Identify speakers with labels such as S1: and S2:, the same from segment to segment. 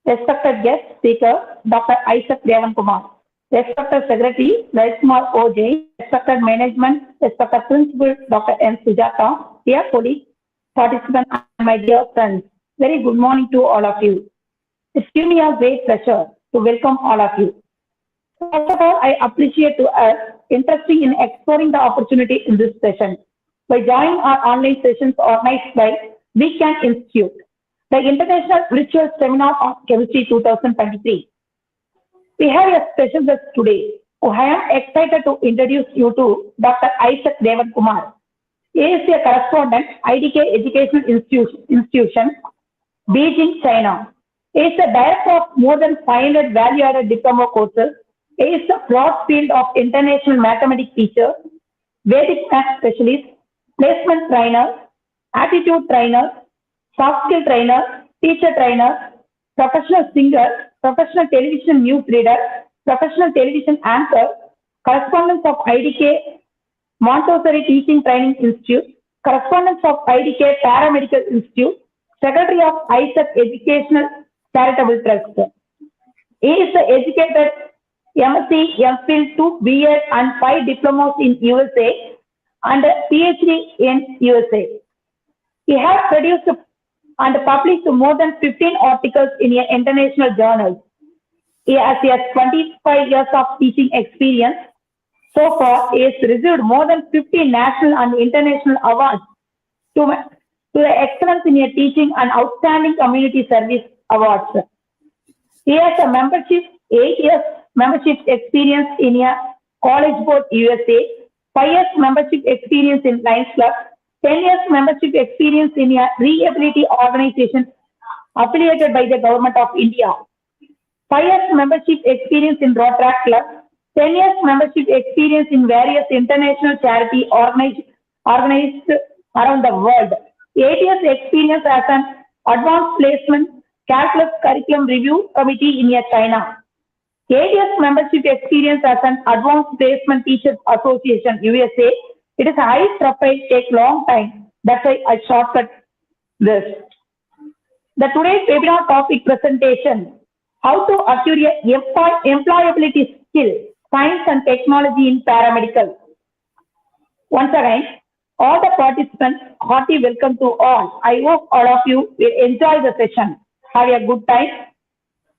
S1: Respected guest speaker, Dr. Isaac Devakumar. Respected Secretary, Kumar O. Jain. Respected Management, Respected Principal, Dr. M. Sujata. Dear colleagues, participants, and my dear friends, very good morning to all of you. It's given me a great pleasure to welcome all of you. First of all, I appreciate to us interested in exploring the opportunity in this session by joining our online sessions organized by Weekend Institute, the International Virtual Seminar on Chemistry 2023. We have a special guest today who I am excited to introduce you to Dr. Isaac Devakumar. He is a correspondent, IDK Educational Institution, Beijing, China. He is the director of more than 500 value-added diploma courses. He is a broad field of international mathematics teacher, Vedic math specialist, placement trainer, attitude trainer, soft skill trainer, teacher trainer, professional singer, professional television news reader, professional television anchor, correspondent of IDK Montessori Teaching Training Institute, correspondent of IDK Paramedical Institute, secretary of Isaac Educational Charitable Trust. He is the educated MSc, MPhil, 2 BEd and 5 diplomas in USA and a PhD in USA. He has produced and published more than 15 articles in international journals. He has 25 years of teaching experience. So far, he has received more than 50 national and international awards to the Excellence in Teaching and Outstanding Community Service Awards. He has a membership, 8 years membership experience in a College Board USA, 5 years membership experience in Lions Club, 10 years membership experience in a rehabilitation organization affiliated by the Government of India, 5 years membership experience in Rotary Club, 10 years membership experience in various international charity organized around the world, 8 years experience as an advanced placement calculus curriculum review committee in China, 8 years membership experience as an advanced placement teachers association USA. It is a high profile, take long time. That's why I shortcut this. The today's webinar topic presentation: how to acquire employability skill, science and technology in paramedical. Once again, all the participants, hearty welcome to all. I hope all of you will enjoy the session. Have a good time.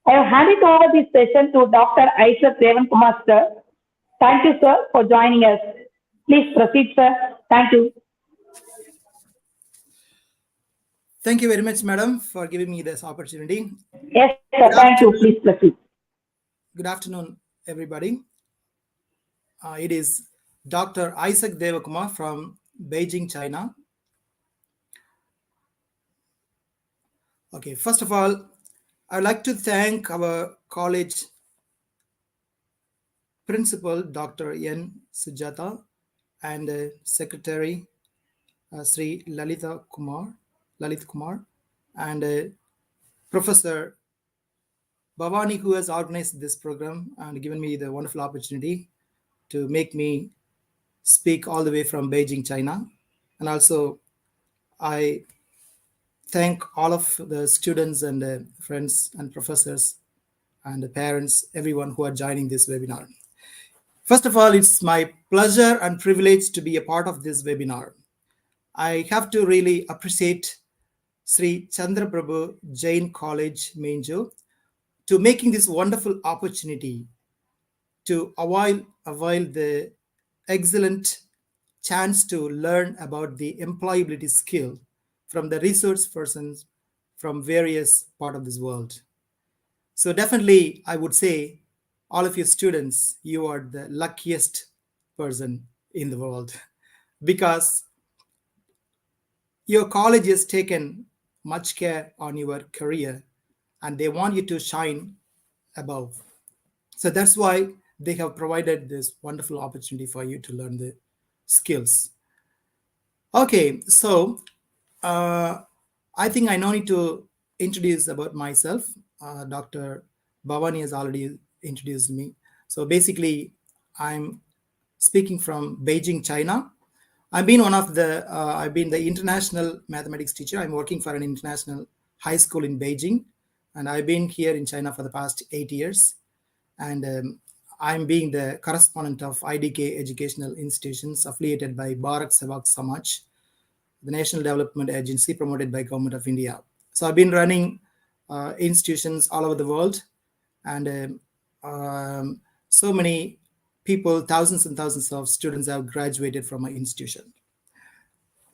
S1: I have handed over this session to Dr. Isaac Devakumar, sir. Thank you, sir, for joining us. Please proceed, sir. Thank you.
S2: Thank you very much, madam, for giving me this opportunity.
S1: Yes, sir. Thank you. Please proceed.
S2: Good afternoon, everybody. It is Dr. Isaac Devakumar from Beijing, China. Okay, first of all, I would like to thank our college principal, Dr. N. Sujata, and Secretary SHREE Lalit Kumar, and Professor Bhavani, who has organized this program and given me the wonderful opportunity to make me speak all the way from Beijing, China. And also, I thank all of the students and friends and professors and the parents, everyone who are joining this webinar. First of all, it's my pleasure and privilege to be a part of this webinar. I have to really appreciate Sri CHANDRAPRABHU JAIN College, Minjur, to making this wonderful opportunity to avail the excellent chance to learn about the employability skill from the resource persons from various parts of this world. So definitely, I would say, all of you students, you are the luckiest person in the world because your college has taken much care on your career and they want you to shine above. So that's why they have provided this wonderful opportunity for you to learn the skills. Okay, so I think I no need to introduce about myself. Dr. Bhavani has already introduced me. So basically, I'm speaking from Beijing, China. I've been the international mathematics teacher. I'm working for an international high school in Beijing, and I've been here in China for the past 8 years. And I'm being the correspondent of IDK Educational Institutions affiliated by Bharat Sevak Samaj, the National Development Agency promoted by Government of India. So I've been running institutions all over the world, and so many people, thousands and thousands of students have graduated from my institution.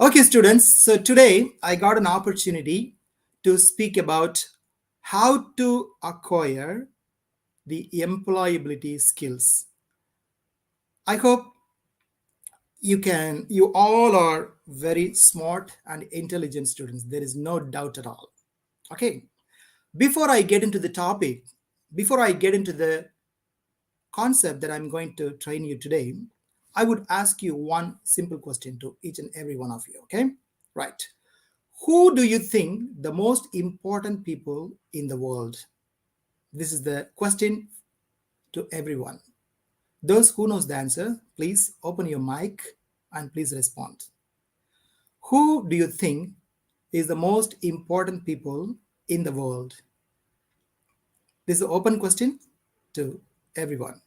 S2: Okay, students, so today I got an opportunity to speak about how to acquire the employability skills. I hope you all are very smart and intelligent students. There is no doubt at all. Okay, before I get into the topic, before I get into the concept that I'm going to train you today, I would ask you one simple question to each and every one of you. Okay, right. Who do you think the most important people in the world? This is the question to everyone. Those who knows the answer, please open your mic and please respond. Who do you think is the most important people in the world? This is an open question to everyone.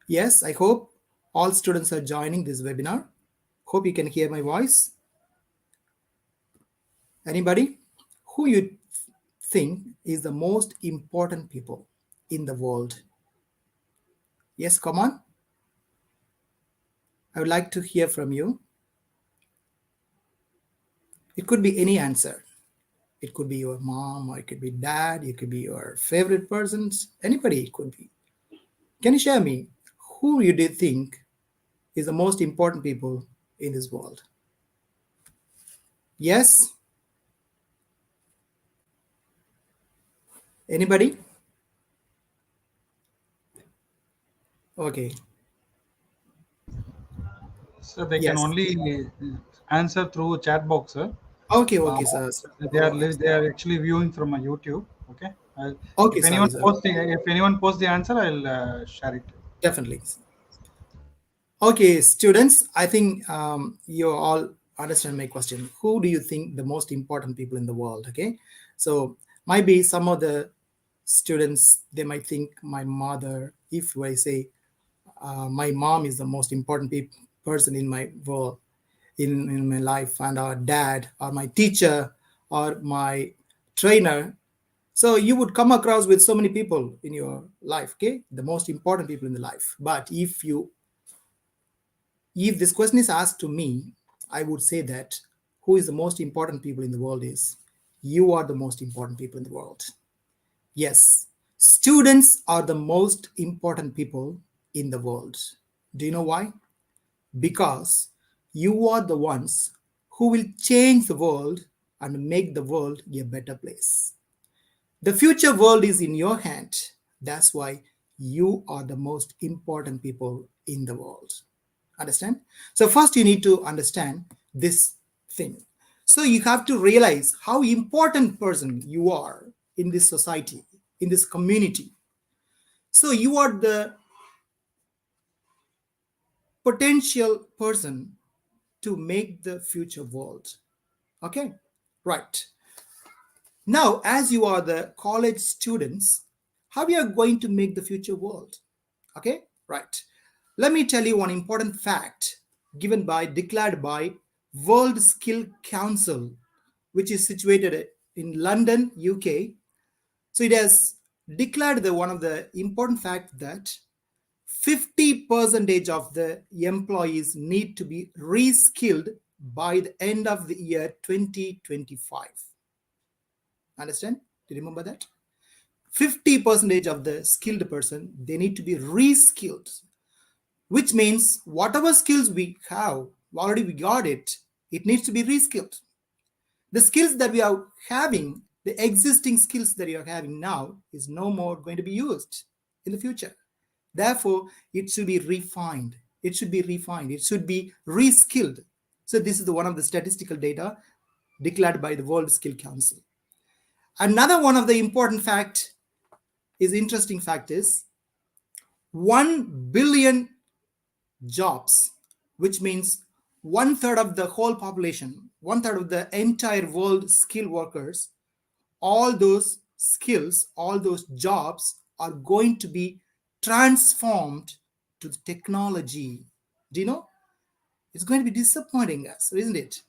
S2: Yes, I hope all students are joining this webinar. Hope you can hear my voice. Anybody? Who you think is the most important people in the world? Yes, come on. I would like to hear from you. It could be any answer. It could be your mom, or it could be dad, it could be your favorite persons, anybody it could be. Can you share me who you do think is the most important people in this world? Yes? Anybody? Okay.
S3: So they
S2: Yes.
S3: can only answer through chat box, sir.
S2: Okay, sir.
S3: They are actually viewing from a YouTube. Okay.
S2: Okay,
S3: if
S2: sorry,
S3: anyone posts the answer, I'll share it.
S2: Definitely. Okay, students, I think you all understand my question. Who do you think the most important people in the world? Okay, so might be some of the students, they might think my mother. If I say my mom is the most important person in my world, in my life, and our dad or my teacher or my trainer. So you would come across with so many people in your life, okay, the most important people in the life. But if this question is asked to me, I would say that who is the most important people in the world is you are the most important people in the world. Yes, students are the most important people in the world. Do you know why? Because you are the ones who will change the world and make the world a better place. The future world is in your hand. That's why you are the most important people in the world. Understand? So first you need to understand this thing. So you have to realize how important person you are in this society, in this community. So you are the potential person to make the future world. Okay, right. Now, as you are the college students, how you are going to make the future world? Okay, right. Let me tell you one important fact declared by World Skill Council, which is situated in London, UK. So it has declared one of the important facts that 50% of the employees need to be reskilled by the end of the year 2025. Understand? Do you remember that? 50% of the skilled person, they need to be reskilled, which means whatever skills we have, already we got it, it needs to be reskilled. The skills that we are having, the existing skills that you are having now is no more going to be used in the future. Therefore, it should be refined. It should be reskilled. So this is one of the statistical data declared by the World Skill Council. Another one of the interesting fact is 1 billion jobs, which means 1/3 of the whole population, 1/3 of the entire world skilled workers, all those skills, all those jobs are going to be transformed to the technology. Do you know? It's going to be disappointing us, isn't it?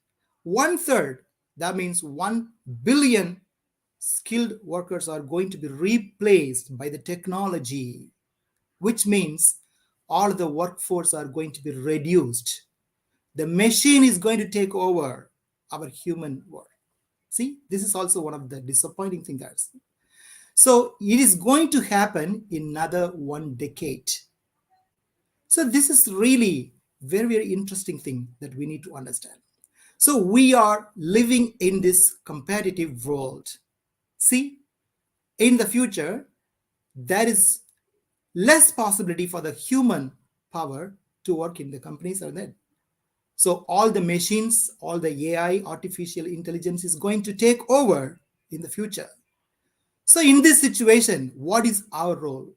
S2: 1/3, that means 1 billion skilled workers are going to be replaced by the technology, which means all the workforce are going to be reduced. The machine is going to take over our human work. See, this is also one of the disappointing things, guys. So it is going to happen in another 1 decade. So this is really very, very interesting thing that we need to understand. So we are living in this competitive world. See, in the future, there is less possibility for the human power to work in the companies or that. So all the machines, all the AI, artificial intelligence is going to take over in the future. So in this situation, what is our role?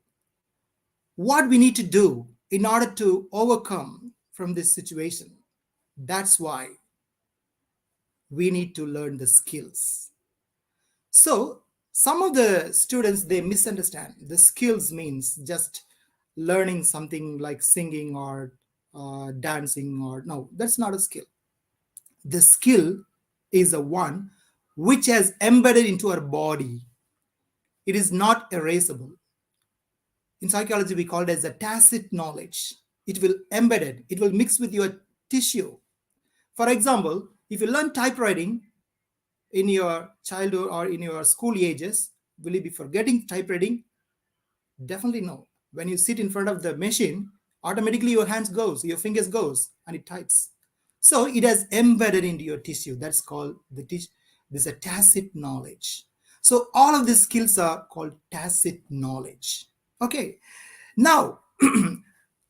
S2: What we need to do in order to overcome from this situation? That's why we need to learn the skills. So some of the students, they misunderstand the skills means just learning something like singing or dancing, or no, that's not a skill. The skill is the one which has embedded into our body. It is not erasable. In psychology, we call it as a tacit knowledge. It will embed it. It will mix with your tissue. For example, if you learn typewriting in your childhood or in your school ages, will you be forgetting typewriting? Definitely no. When you sit in front of the machine, automatically your hands goes, your fingers goes, and it types. So it has embedded into your tissue. That's called the tissue. This is a tacit knowledge. So all of these skills are called tacit knowledge. Okay. Now,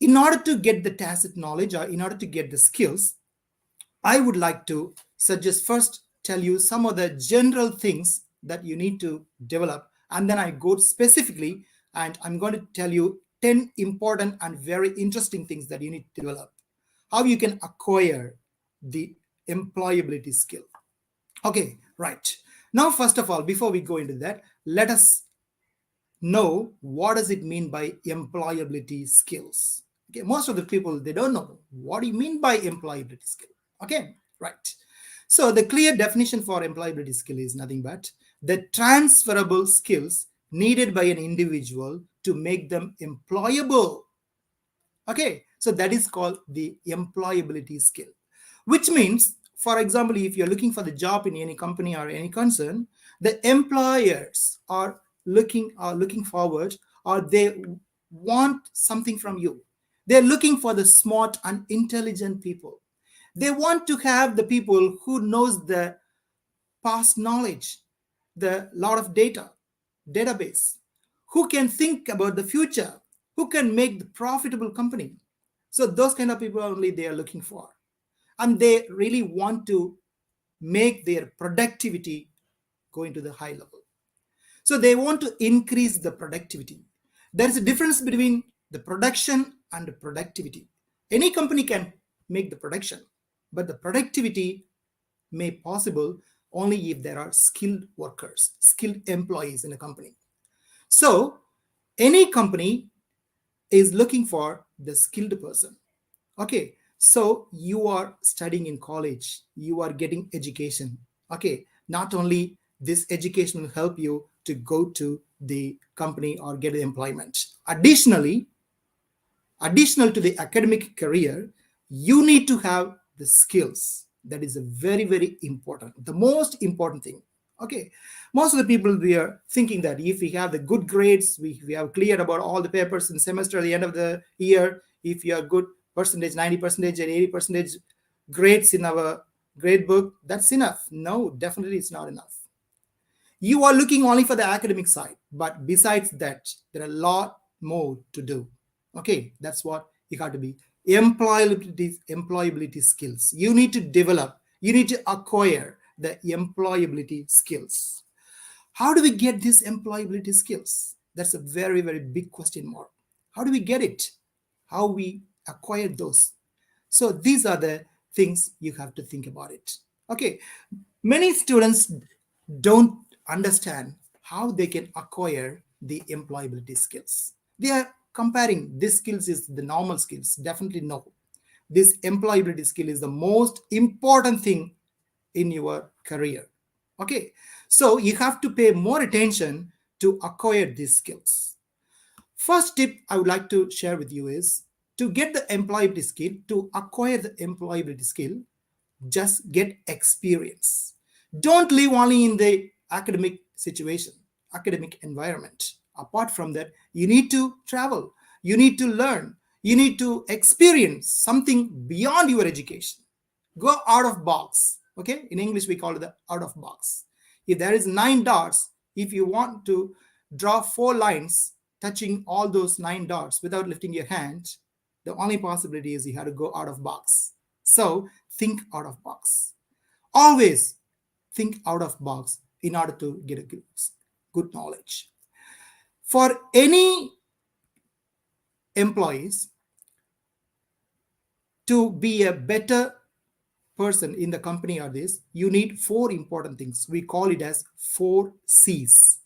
S2: in order to get the tacit knowledge or in order to get the skills, I would like to suggest first tell you some of the general things that you need to develop, and then I go specifically and I'm going to tell you 10 important and very interesting things that you need to develop, how you can acquire the employability skill. Okay, right. Now, first of all, before we go into that, let us know what does it mean by employability skills. Okay, most of the people, they don't know what do you mean by employability skill. Okay, right. So the clear definition for employability skill is nothing but the transferable skills needed by an individual to make them employable. Okay, so that is called the employability skill, which means, for example, if you're looking for the job in any company or any concern, the employers are looking forward, or they want something from you. They're looking for the smart and intelligent people. They want to have the people who knows the past knowledge, the lot of database, who can think about the future, who can make the profitable company. So those kind of people only they are looking for. And they really want to make their productivity go into the high level. So they want to increase the productivity. There is a difference between the production and the productivity. Any company can make the production, but the productivity may possible only if there are skilled workers, skilled employees in a company. So any company is looking for the skilled person. Okay, so you are studying in college, you are getting education. Okay, not only this education will help you to go to the company or get employment. Additional to the academic career, you need to have the skills. That is a very, very important, the most important thing. Okay, most of the people, we are thinking that if we have the good grades, we have cleared about all the papers in semester at the end of the year, if you are good percentage, 90% and 80% grades in our grade book, that's enough. No, definitely it's not enough. You are looking only for the academic side, but besides that, there are a lot more to do. Okay, that's what you got to be. Employability skills. You need to develop, you need to acquire the employability skills. How do we get these employability skills? That's a very, very big question mark. How do we get it? How we acquire those? So these are the things you have to think about it. Okay, many students don't understand how they can acquire the employability skills. They are comparing these skills is the normal skills. Definitely no. This employability skill is the most important thing in your career. Okay, so you have to pay more attention to acquire these skills. First tip I would like to share with you is to get the employability skill, to acquire the employability skill, just get experience. Don't live only in the academic situation, academic environment. Apart from that, you need to travel, you need to learn, you need to experience something beyond your education. Go out of box. Okay, in English we call it the out of box. If there is 9 dots, if you want to draw 4 lines touching all those 9 dots without lifting your hand, the only possibility is you have to go out of box. So think out of box. Always think out of box in order to get a good knowledge. For any employees to be a better person in the company or this, you need 4 important things. We call it as 4 C's.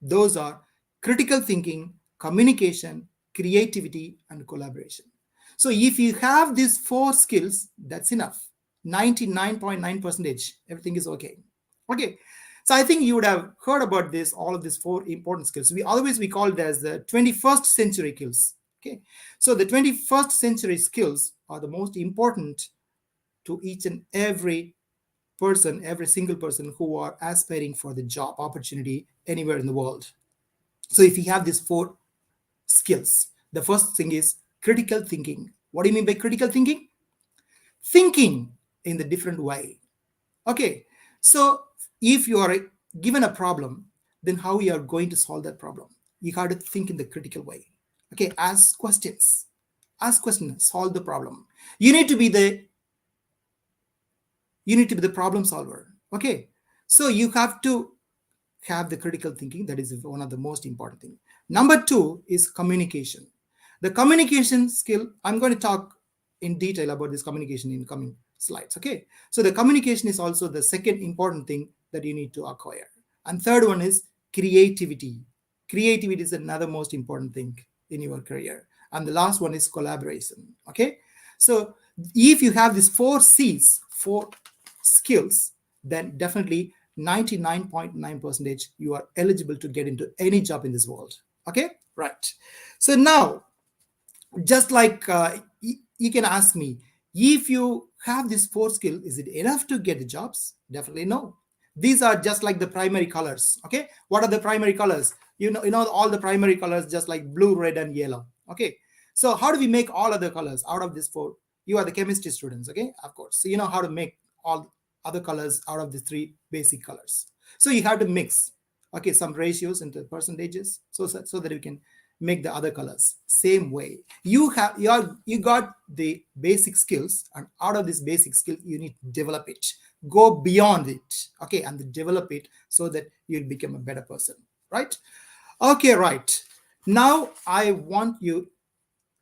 S2: Those are critical thinking, communication, creativity, and collaboration. So if you have these 4 skills, that's enough. 99.9%, everything is okay. Okay, so I think you would have heard about this, all of these 4 important skills. We call it as the 21st century skills. Okay, so the 21st century skills are the most important to each and every person, every single person who are aspiring for the job opportunity anywhere in the world. So if you have these 4 skills, the first thing is critical thinking. What do you mean by critical thinking? Thinking in the different way. Okay, so if you are given a problem, then how you are going to solve that problem? You have to think in the critical way. Okay, ask questions, solve the problem. You need to be the problem solver. Okay, so you have to have the critical thinking. That is one of the most important things. Number 2 is communication. The communication skill, I'm going to talk in detail about this communication in coming slides. Okay, so the communication is also the second important thing that you need to acquire. And third one is creativity. Creativity is another most important thing in your career. And the last one is collaboration. Okay, so if you have these 4 C's, 4 skills, then definitely 99.9% you are eligible to get into any job in this world. Okay, right. So now, just like you can ask me, if you have this 4 skills, is it enough to get the jobs? Definitely no. These are just like the primary colors. Okay, what are the primary colors? You know all the primary colors, just like blue, red, and yellow. Okay, so how do we make all other colors out of this 4? You are the chemistry students, okay, of course. So you know how to make all other colors out of the 3 basic colors. So you have to mix, okay, some ratios into percentages so that you can make the other colors. Same way, you got the basic skills, and out of this basic skill you need to develop it, go beyond it, okay, and develop it so that you'll become a better person, right? Okay, right. Now I want you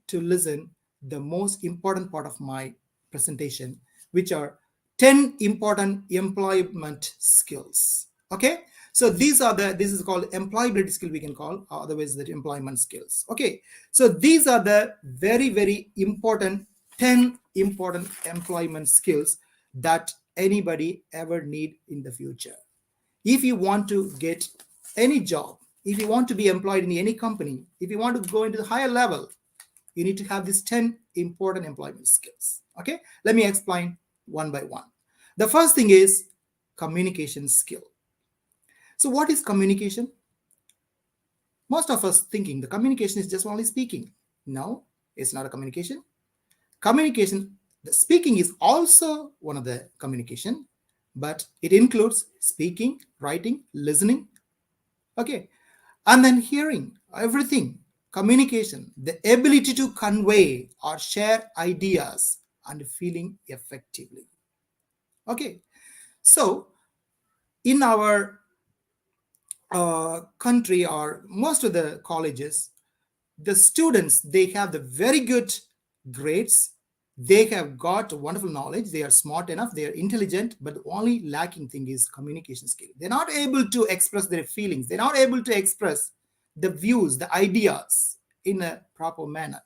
S2: to listen the most important part of my presentation, which are 10 important employment skills. Okay, so this is called employability skill, we can call, otherwise the employment skills. Okay, so these are the very, very important 10 important employment skills that anybody ever need in the future. If you want to get any job, if you want to be employed in any company, if you want to go into the higher level, you need to have these 10 important employment skills. Okay, let me explain one by one. The first thing is communication skill. So what is communication? Most of us thinking the communication is just only speaking. No, it's not a communication. Communication, the speaking is also one of the communication, but it includes speaking, writing, listening, okay, and then hearing, everything. Communication, the ability to convey or share ideas and feeling effectively. Okay, so in our country or most of the colleges, the students, they have the very good grades, They have got wonderful knowledge. They are smart enough. They are intelligent, but the only lacking thing is communication skill. They're not able to express their feelings. They're not able to express the views, the ideas in a proper manner.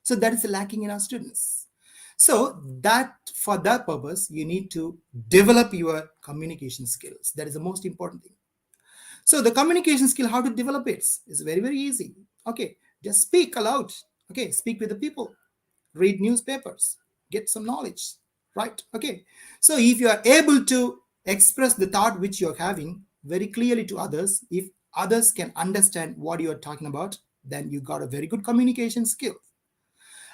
S2: So that is lacking in our students. So that for that purpose, you need to develop your communication skills. That is the most important thing. So the communication skill, how to develop it is very, very easy. Okay, just speak aloud. Okay, speak with the people, read newspapers, get some knowledge, right? Okay, so if you are able to express the thought which you're having very clearly to others, if others can understand what you're talking about, then you got a very good communication skill.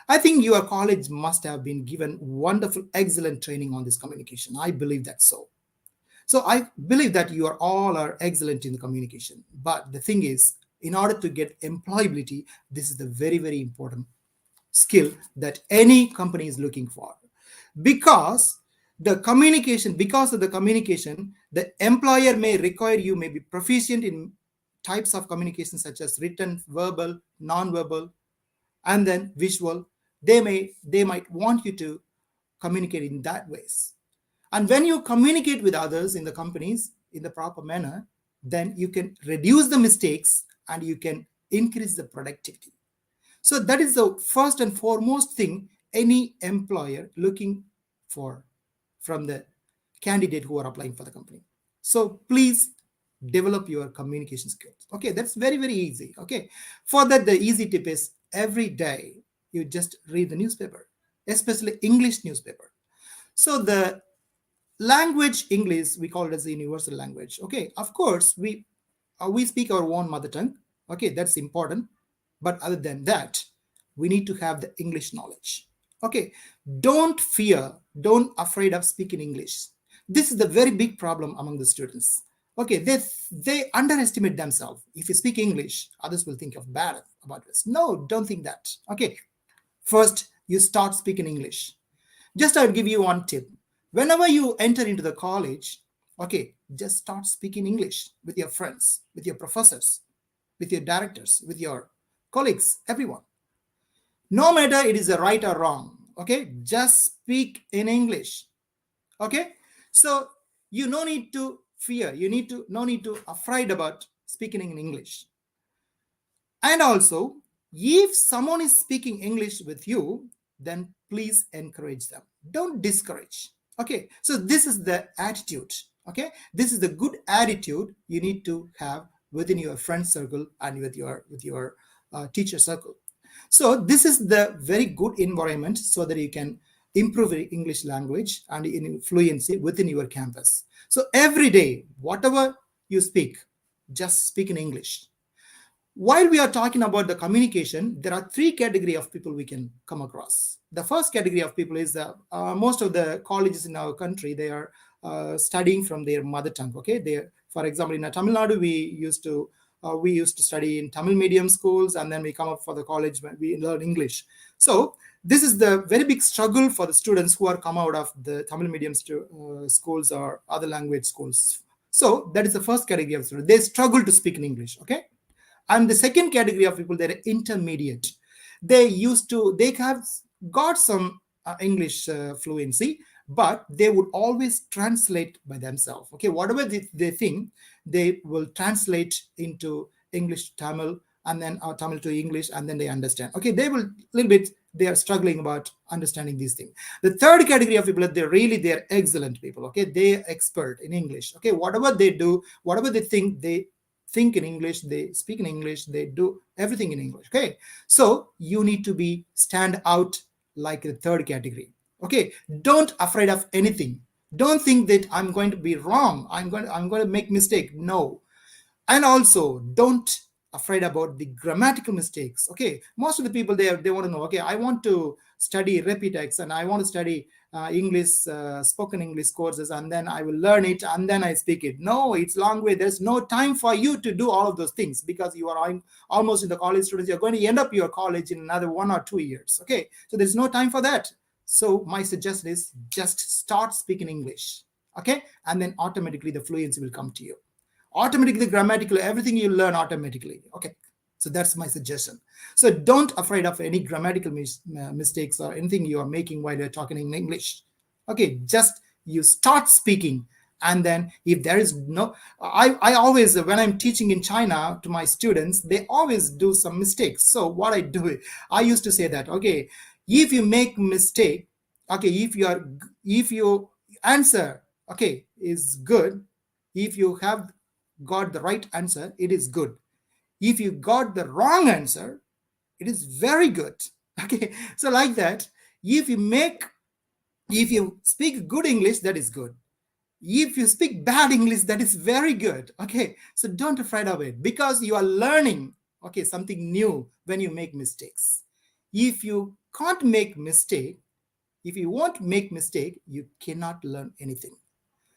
S2: I think your college must have been given wonderful, excellent training on this communication. I believe that so. So I believe that you are all are excellent in the communication. But the thing is, in order to get employability, this is the very, very important skill that any company is looking for. Because of the communication, the employer may require you may be proficient in types of communication such as written, verbal, non-verbal, and then visual. They might want you to communicate in that ways. And when you communicate with others in the companies in the proper manner, then you can reduce the mistakes and you can increase the productivity. So that is the first and foremost thing any employer looking for from the candidate who are applying for the company. So please develop your communication skills. Okay, that's very, very easy. Okay, for that, the easy tip is every day you just read the newspaper, especially English newspaper. So the language English, we call it as the universal language. Okay, of course we speak our own mother tongue. Okay, that's important. But other than that, we need to have the English knowledge. Okay, don't afraid of speaking English. This is the very big problem among the students. Okay, they underestimate themselves. If you speak English, others will think of bad about this. No, don't think that. Okay, first you start speaking English. Just I'll give you one tip. Whenever you enter into the college, okay, just start speaking English with your friends, with your professors, with your directors, with your colleagues, everyone. No matter it is a right or wrong, okay, just speak in English. Okay, so you no need to fear, no need to afraid about speaking in English. And also, if someone is speaking English with you, then please encourage them. Don't discourage. Okay, so this is the attitude. Okay, this is the good attitude you need to have within your friend circle and with your teacher circle. So this is the very good environment so that you can improve your English language and in fluency within your campus. So every day, whatever you speak, just speak in English. While we are talking about the communication, there are three categories of people we can come across. The first category of people is most of the colleges in our country, they are studying from their mother tongue. Okay, for example, in Tamil Nadu, we used to study in Tamil medium schools, and then we come up for the college when we learn English. So this is the very big struggle for the students who are come out of the Tamil medium schools or other language schools. So that is the first category of students. They struggle to speak in English. Okay. And the second category of people, they're intermediate. They have got some English fluency, but they would always translate by themselves. Okay, whatever they think, they will translate into English to Tamil, and then Tamil to English, and then they understand. Okay, they are struggling about understanding these things. The third category of people, they're excellent people. Okay, they're expert in English. Okay, whatever they do, whatever they think in English, they speak in English, they do everything in English. Okay, so you need to stand out like the third category. Okay, don't afraid of anything. Don't think that I'm going to be wrong, I'm going to make mistake. No. And also don't afraid about the grammatical mistakes. Okay, most of the people they want to know, okay, I want to study Repitex and I want to study English, spoken English courses, and then I will learn it and then I speak it. No, it's long way. There's no time for you to do all of those things because you are almost in the college students. You're going to end up your college in another 1 or 2 years. Okay, so there's no time for that. So my suggestion is just start speaking English. Okay, and then automatically the fluency will come to you. Automatically, grammatically, everything you learn automatically. Okay, So that's my suggestion. So don't afraid of any grammatical mistakes or anything you are making while you're talking in English. Okay, just you start speaking. And then if there is no, I always, when I'm teaching in China to my students, they always do some mistakes. So what I do, I used to say that, okay, if you make mistake, okay, if you answer, okay, is good. If you have got the right answer, it is good. If you got the wrong answer, it is very good. Okay, so like that, if you speak good English, that is good. If you speak bad English, that is very good. Okay, so don't afraid of it, because you are learning, okay, something new when you make mistakes. If you can't make mistake, if you won't make mistake, you cannot learn anything.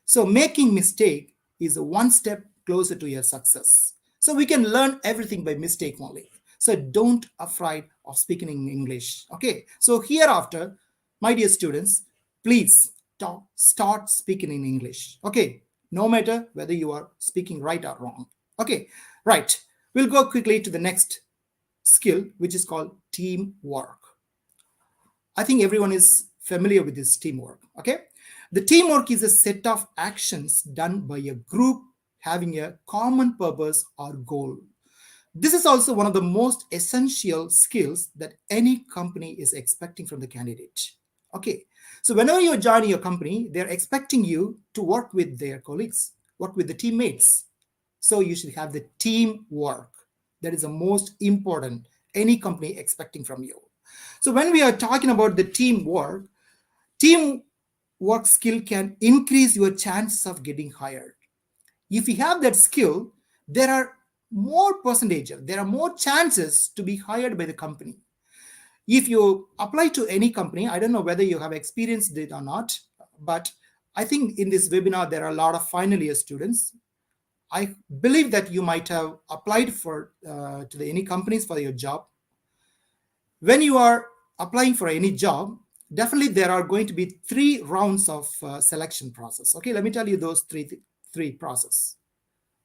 S2: So making mistake is one step closer to your success. So we can learn everything by mistake only. So don't afraid of speaking in English. Okay, so hereafter, my dear students, please start speaking in English. Okay, no matter whether you are speaking right or wrong. Okay, right. We'll go quickly to the next skill, which is called teamwork. I think everyone is familiar with this teamwork. Okay, the teamwork is a set of actions done by a group having a common purpose or goal. This is also one of the most essential skills that any company is expecting from the candidate. Okay, so whenever you're joining your company, they're expecting you to work with their colleagues, work with the teammates. So you should have the teamwork. That is the most important any company expecting from you. So when we are talking about the teamwork skill can increase your chances of getting hired. If you have that skill, there are more chances to be hired by the company. If you apply to any company, I don't know whether you have experienced it or not, but I think in this webinar, there are a lot of final year students. I believe that you might have applied for any companies for your job. When you are applying for any job, definitely there are going to be 3 rounds of selection process. Okay, let me tell you those three process.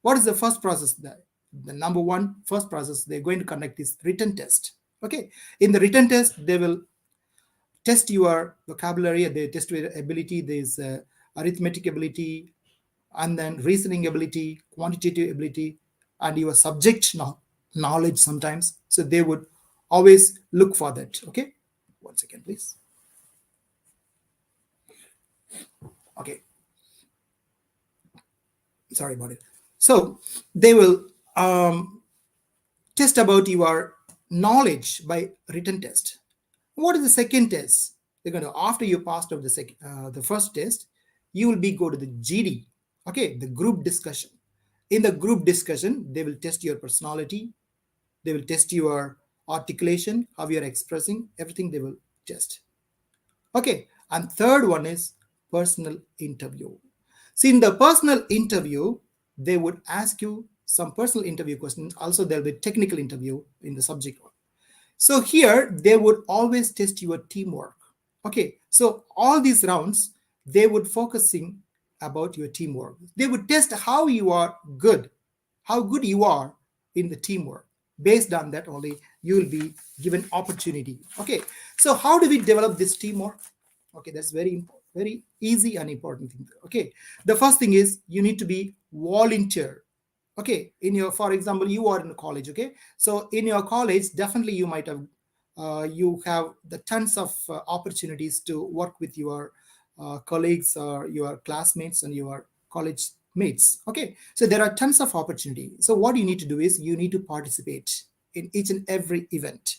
S2: What is the first process? The number one first process, they're going to conduct this written test. Okay, in the written test, they will test your vocabulary, they test your ability, there's arithmetic ability, and then reasoning ability, quantitative ability, and your subject knowledge sometimes. So they would always look for that. Okay, one second, please. Okay, sorry about it. So they will test about your knowledge by written test. What is the second test? They're going to, after you passed out the first test, you will go to the GD. Okay, the group discussion. In the group discussion, they will test your personality. They will test your articulation, how you're expressing, everything they will test. Okay, and third one is personal interview. See, in the personal interview, they would ask you some personal interview questions. Also, there'll be technical interview in the subject one. So here, they would always test your teamwork. Okay, so all these rounds, they would focusing about your teamwork. They would test how you are good, how good you are in the teamwork. Based on that only, you will be given opportunity. Okay, so how do we develop this teamwork? Okay, that's very easy and important thing. Okay, the first thing is you need to be volunteer. Okay, for example, you are in college. Okay, so in your college, definitely you might have you have the tons of opportunities to work with your colleagues or your classmates and your college mates. Okay, so there are tons of opportunity. So what you need to do is you need to participate in each and every event,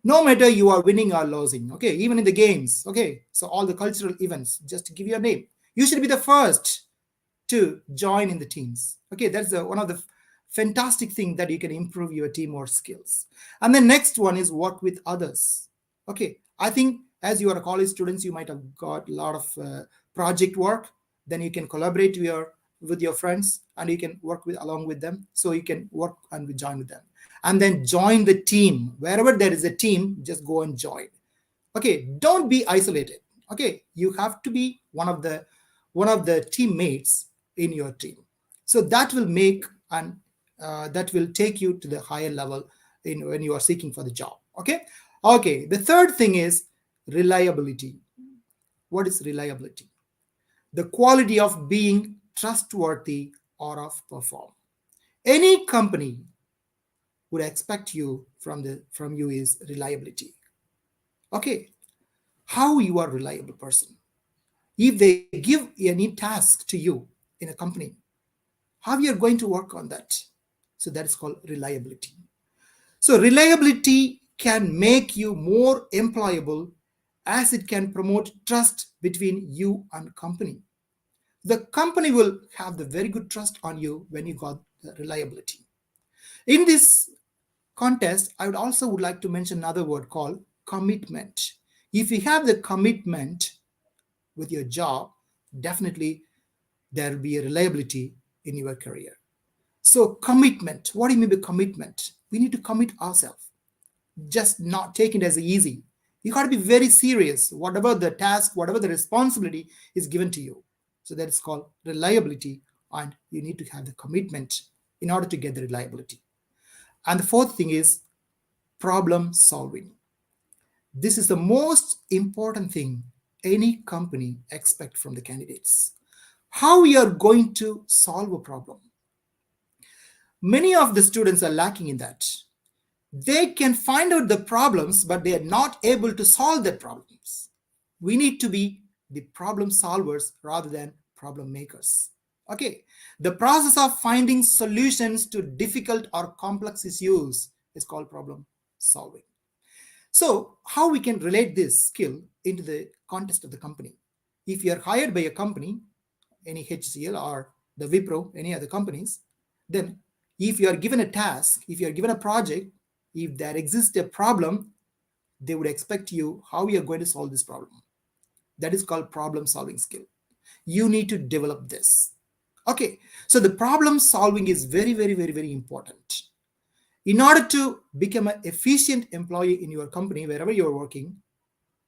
S2: no matter you are winning or losing. Okay, even in the games. Okay, so all the cultural events, just to give you a name, you should be the first to join in the teams. Okay, that's one of the fantastic thing that you can improve your teamwork skills. And the next one is work with others. Okay, I think as you are college students, you might have got a lot of project work. Then you can collaborate with your friends and you can work along with them. So you can work and join with them. And then join the team. Wherever there is a team, just go and join. Okay, don't be isolated. Okay, you have to be one of the teammates in your team. So that will make and that will take you to the higher level when you are seeking for the job. Okay, the third thing is reliability. What is reliability? The quality of being trustworthy or of perform. Any company would expect you from you is reliability. Okay, how you are a reliable person? If they give any task to you in a company, how you are going to work on that? So that is called reliability. So reliability can make you more employable, as it can promote trust between you and company. The company will have the very good trust on you when you got the reliability. In this context, I would like to mention another word called commitment. If you have the commitment with your job, definitely there will be a reliability in your career. So commitment, what do you mean by commitment? We need to commit ourselves, just not take it as easy. You got to be very serious, whatever the task, whatever the responsibility is given to you. So that is called reliability, and you need to have the commitment in order to get the reliability. And the fourth thing is problem solving. This is the most important thing any company expects from the candidates. How we are going to solve a problem. Many of the students are lacking in that. They can find out the problems, but they are not able to solve the problems. We need to be the problem solvers rather than problem makers. Okay, the process of finding solutions to difficult or complex issues is called problem solving. So how we can relate this skill into the context of the company? If you are hired by a company, any HCL or the Wipro, any other companies, then if you are given a task, if you are given a project, if there exists a problem, they would expect you how you are going to solve this problem. That is called problem solving skill. You need to develop this. Okay, so the problem solving is very, very, very, very important. In order to become an efficient employee in your company, wherever you are working,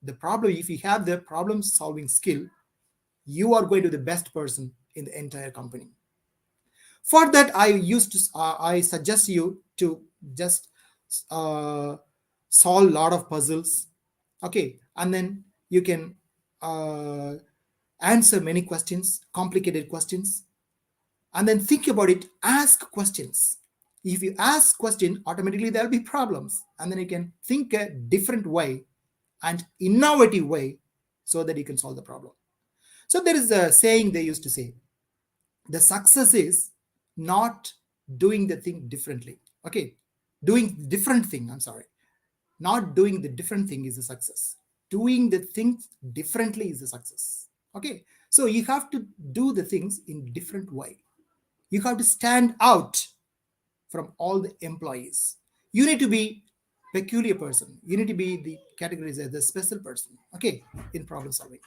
S2: if you have the problem solving skill, you are going to be the best person in the entire company. For that, I suggest you to just solve a lot of puzzles. Okay, and then you can answer many questions, complicated questions, and then think about it. Ask questions. If you ask questions, automatically there will be problems, and then you can think a different way and innovative way so that you can solve the problem. So there is a saying they used to say, the success is not doing the thing differently. Okay, doing different thing, not doing the different thing is a success. Doing the things differently is a success. Okay, so you have to do the things in different way. You have to stand out from all the employees. You need to be peculiar person. You need to be the categories as the special person. Okay, in problem solving.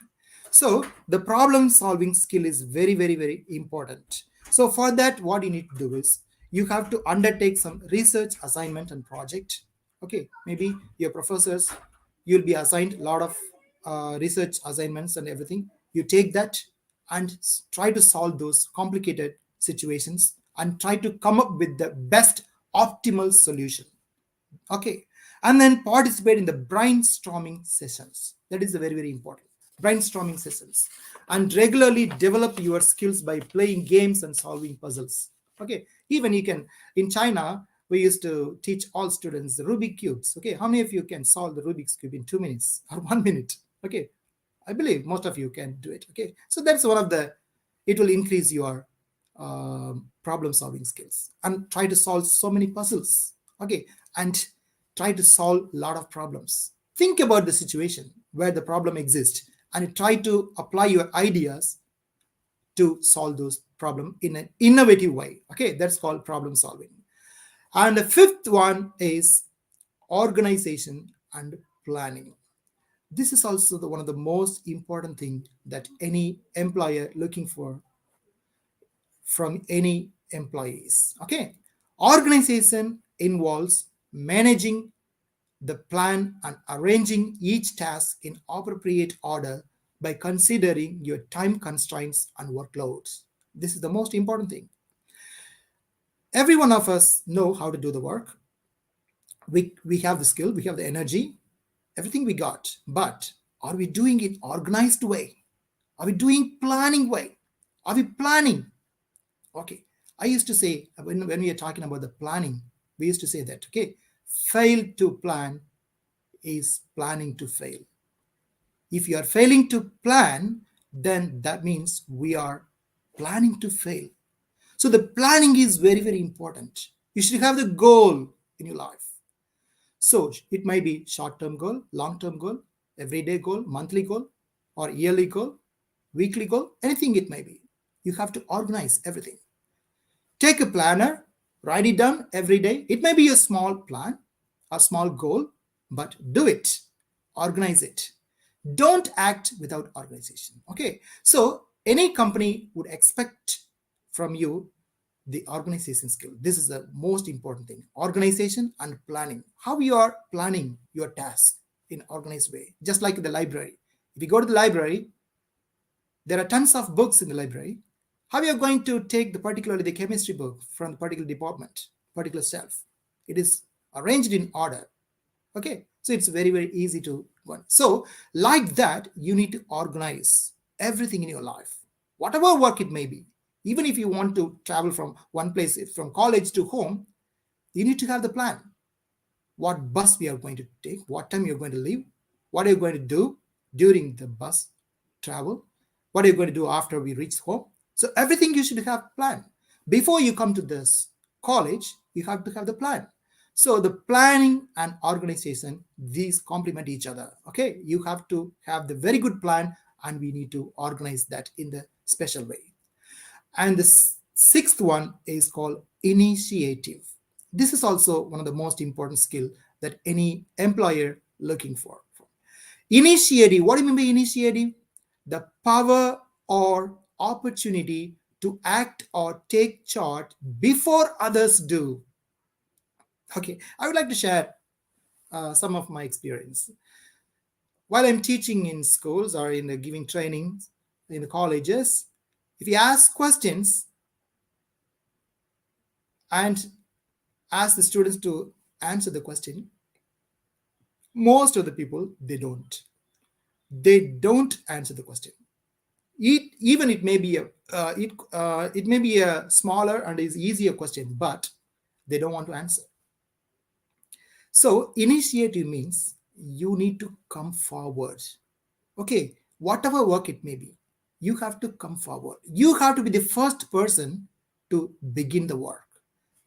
S2: So the problem solving skill is very, very, very important. So for that, what you need to do is you have to undertake some research assignment and project. Okay, maybe your professors, you'll be assigned a lot of research assignments and everything. You take that and try to solve those complicated situations and try to come up with the best optimal solution. Okay, and then participate in the brainstorming sessions. That is very, very important. Brainstorming sessions, and regularly develop your skills by playing games and solving puzzles. Okay, even you can, in China, we used to teach all students the Rubik cubes. Okay, how many of you can solve the Rubik's cube in 2 minutes or 1 minute? Okay, I believe most of you can do it. Okay, so that's one of the, it will increase your problem solving skills, and try to solve so many puzzles. Okay, and try to solve a lot of problems. Think about the situation where the problem exists and try to apply your ideas to solve those problems in an innovative way. Okay, that's called problem solving. And the fifth one is organization and planning. This is also one of the most important thing that any employer looking for from any employees. Okay, organization involves managing the plan and arranging each task in appropriate order by considering your time constraints and workloads. This is the most important thing. Every one of us know how to do the work. we have the skill, we have the energy, everything we got, but are we doing it organized way? Are we doing planning way? Are we planning? Okay, I used to say, when we are talking about the planning, we used to say that, okay, fail to plan is planning to fail. If you are failing to plan, then that means we are planning to fail. So the planning is very, very important. You should have the goal in your life. So it might be short-term goal, long-term goal, everyday goal, monthly goal, or yearly goal, weekly goal, anything it may be. You have to organize everything. Take a planner, write it down every day. It may be a small plan, a small goal, but do it. Organize it. Don't act without organization. Okay. So any company would expect from you the organization skill. This is the most important thing. Organization and planning. How you are planning your task in organized way. Just like the library. If you go to the library, there are tons of books in the library. How you are going to take particularly the chemistry book from the particular department, particular shelf? It is arranged in order. Okay, so it's very, very easy to go. So like that, you need to organize everything in your life, whatever work it may be. Even if you want to travel from one place, from college to home, you need to have the plan. What bus we are going to take, what time you're going to leave, what are you going to do during the bus travel, what are you going to do after we reach home. So everything you should have planned. Before you come to this college, you have to have the plan. So the planning and organization, these complement each other. Okay, you have to have the very good plan, and we need to organize that in the special way. And the sixth one is called initiative. This is also one of the most important skill that any employer looking for. Initiative, what do you mean by initiative? The power or opportunity to act or take charge before others do. Okay, I would like to share some of my experience. While I'm teaching in schools or in the giving trainings in the colleges, if you ask questions and ask the students to answer the question, most of the people, they don't answer the question. It may be a smaller and is easier question, but they don't want to answer. So initiative means you need to come forward. Okay, whatever work it may be, you have to come forward. You have to be the first person to begin the work.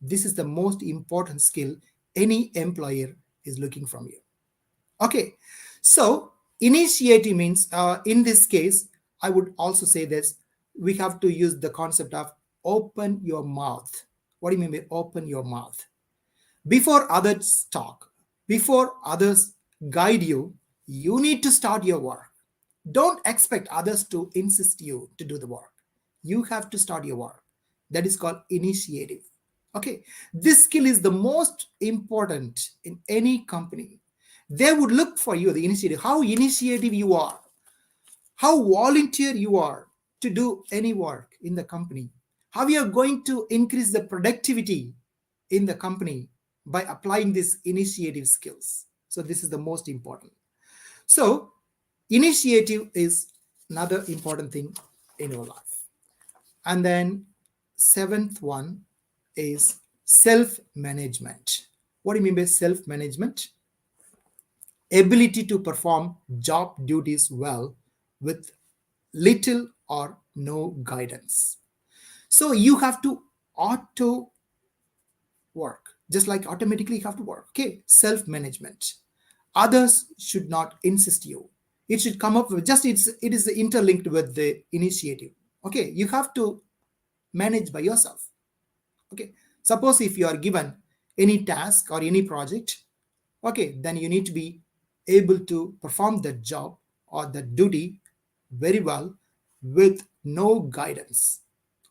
S2: This is the most important skill any employer is looking from you. Okay, so initiative means, in this case, I would also say this, we have to use the concept of open your mouth. What do you mean by open your mouth? Before others talk, before others guide you, you need to start your work. Don't expect others to insist you to do the work. You have to start your work. That is called initiative. Okay, this skill is the most important in any company. They would look for you, the initiative, how initiative you are, how volunteer you are to do any work in the company, how you are going to increase the productivity in the company by applying these initiative skills. So this is the most important. So initiative is another important thing in your life. And then seventh one is self-management. What do you mean by self-management? Ability to perform job duties well with little or no guidance. So you have to auto work, just like automatically you have to work. Okay, self-management. Others should not insist you. It should come up with just, it is interlinked with the initiative. Okay, you have to manage by yourself. Okay, suppose if you are given any task or any project, okay, then you need to be able to perform that job or that duty very well with no guidance.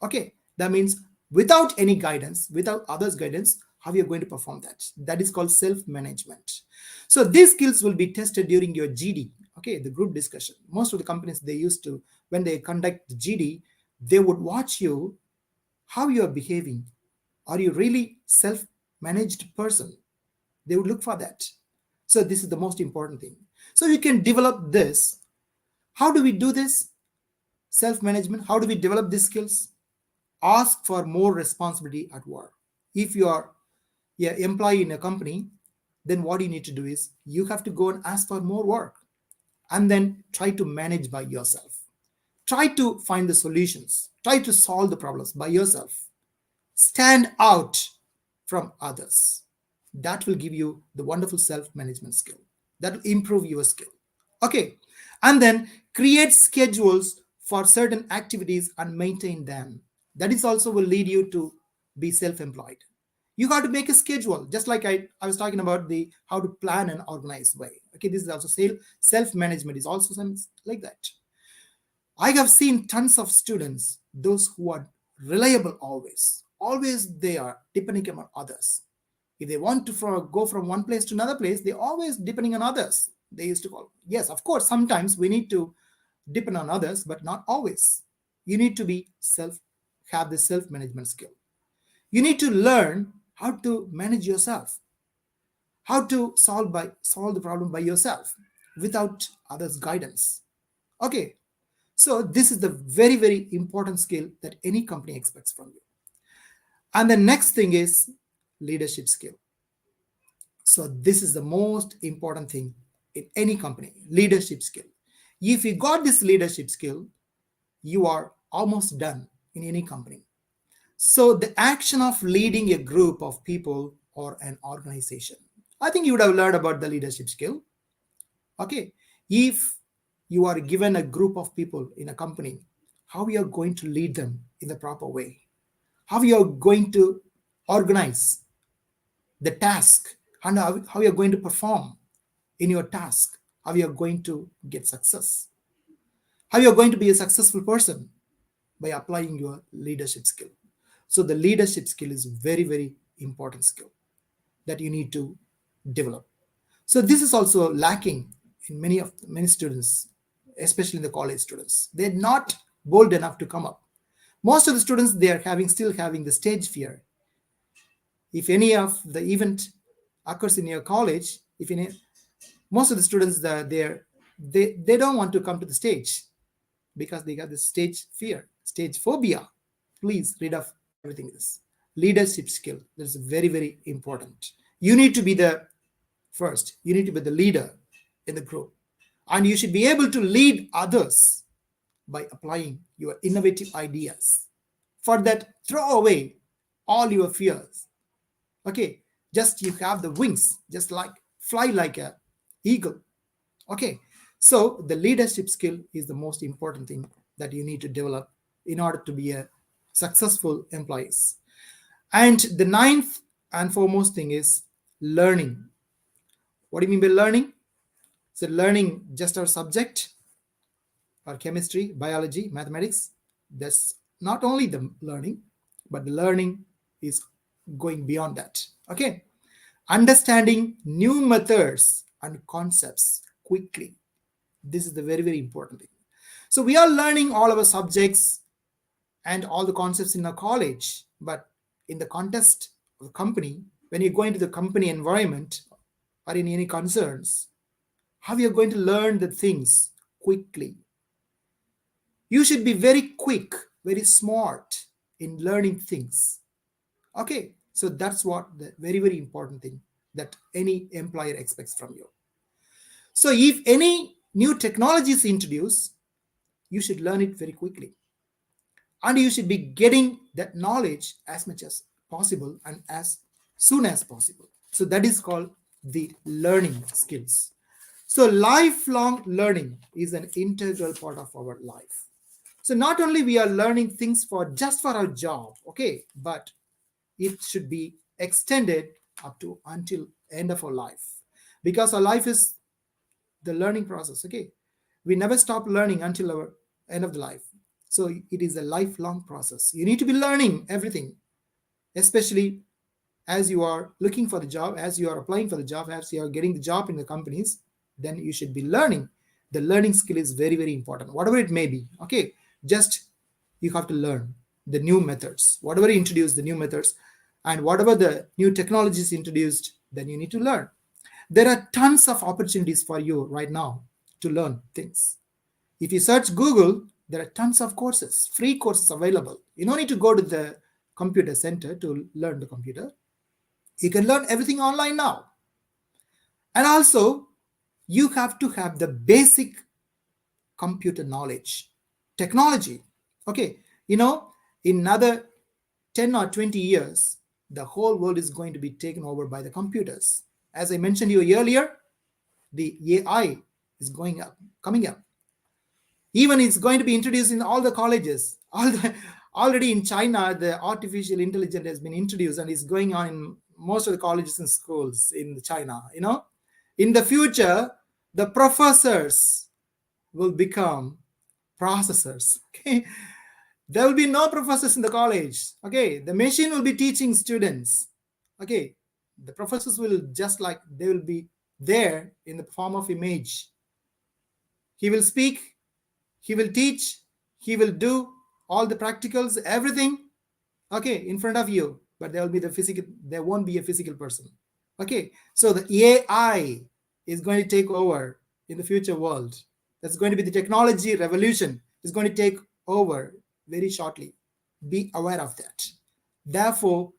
S2: Okay, that means without any guidance, without others' guidance, how you're going to perform that. That is called self-management. So these skills will be tested during your GD, okay, the group discussion. Most of the companies, they used to, when they conduct the GD, they would watch you, how you are behaving. Are you really self-managed person? They would look for that. So this is the most important thing. So you can develop this. How do we do this? Self-management. How do we develop these skills? Ask for more responsibility at work. If you are an employee in a company, then what you need to do is you have to go and ask for more work and then try to manage by yourself. Try to find the solutions. Try to solve the problems by yourself. Stand out from others. That will give you the wonderful self-management skill. That will improve your skill. Okay. And then create schedules for certain activities and maintain them. That is also will lead you to be self-employed. You got to make a schedule, just like I was talking about the how to plan an organized way. Okay, this is also self-management is also something like that. I have seen tons of students, those who are reliable always they are depending on others. If they want to go from one place to another place, they always depending on others. They used to call. Yes, of course, sometimes we need to depend on others, but not always. You need to be have the self-management skill. You need to learn how to manage yourself, how to solve the problem by yourself without others' guidance. Okay, so this is the very, very important skill that any company expects from you. And the next thing is leadership skill. So this is the most important thing in any company, leadership skill. If you got this leadership skill, you are almost done in any company. So the action of leading a group of people or an organization. I think you would have learned about the leadership skill. Okay. If you are given a group of people in a company, how you are going to lead them in the proper way? How you are going to organize the task and how you are going to perform in your task, how you are going to get success, how you are going to be a successful person by applying your leadership skill. So the leadership skill is very, very important skill that you need to develop. So this is also lacking in many students, especially in the college students. They're not bold enough to come up. Most of the students, they are still having the stage fear. If any of the event occurs in your college, most of the students they don't want to come to the stage because they got the stage fear, stage phobia. Please read off everything. This leadership skill, that is very, very important. You need to be the first. You need to be the leader in the group, and you should be able to lead others by applying your innovative ideas. For that, throw away all your fears. Okay, just you have the wings, just like fly like a eagle. Okay, so the leadership skill is the most important thing that you need to develop in order to be a successful employees. And the ninth and foremost thing is learning. What do you mean by learning? So learning just our subject or chemistry, biology, mathematics. That's not only the learning, but the learning is going beyond that. Okay, understanding new methods and concepts quickly. This is the very, very important thing. So we are learning all our subjects and all the concepts in our college, but in the context of the company, when you go into the company environment or in any concerns, how you're going to learn the things quickly. You should be very quick, very smart in learning things. Okay, so that's what the very, very important thing that any employer expects from you. So if any new technology is introduced, you should learn it very quickly. And you should be getting that knowledge as much as possible and as soon as possible. So that is called the learning skills. So lifelong learning is an integral part of our life. So not only we are learning things just for our job, okay, but it should be extended up to until end of our life, because our life is the learning process. Okay, we never stop learning until our end of the life. So it is a lifelong process. You need to be learning everything, especially as you are looking for the job, as you are applying for the job, as you are getting the job in the companies, then you should be learning. The learning skill is very, very important, whatever it may be. Okay, just you have to learn the new methods, whatever you introduce the new methods, and whatever the new technologies introduced, then you need to learn. There are tons of opportunities for you right now to learn things. If you search Google, there are tons of courses, free courses available. You don't need to go to the computer center to learn the computer. You can learn everything online now. And also, you have to have the basic computer knowledge, technology. Okay, in another 10 or 20 years, the whole world is going to be taken over by the computers. As I mentioned to you earlier, the AI is coming up. Even it's going to be introduced in all the colleges. Already in China, the artificial intelligence has been introduced and is going on in most of the colleges and schools in China. In the future, the professors will become processors. Okay, there will be no professors in the college. Okay, the machine will be teaching students. Okay, the professors will they will be there in the form of image. He will speak, he will teach, he will do all the practicals, everything, okay, in front of you, but there won't be a physical person. Okay, so the AI is going to take over in the future world. That's going to be the technology revolution. Is going to take over very shortly. Be aware of that. Therefore,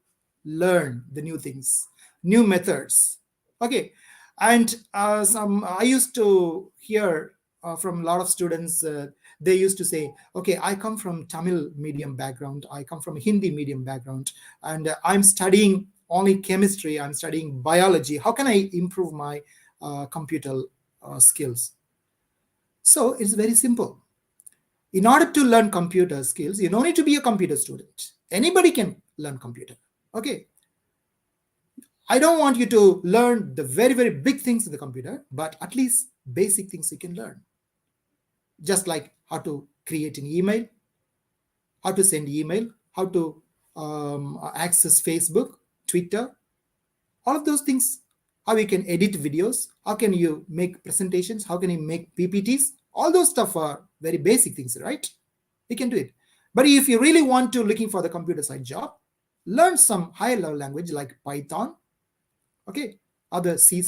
S2: learn the new things, new methods. Okay, and I used to hear from a lot of students. They used to say, okay, I come from Tamil medium background, I come from Hindi medium background, and I'm studying only chemistry, I'm studying biology. How can I improve my computer skills? So it's very simple. In order to learn computer skills, you don't need to be a computer student. Anybody can learn computer. Okay. I don't want you to learn the very, very big things in the computer, but at least basic things you can learn. Just like how to create an email, how to send email, how to access Facebook, Twitter, all of those things, how you can edit videos, how can you make presentations, how can you make PPTs, all those stuff are very basic things, right? You can do it. But if you really want to looking for the computer side job, learn some higher level language like Python, okay, other C++,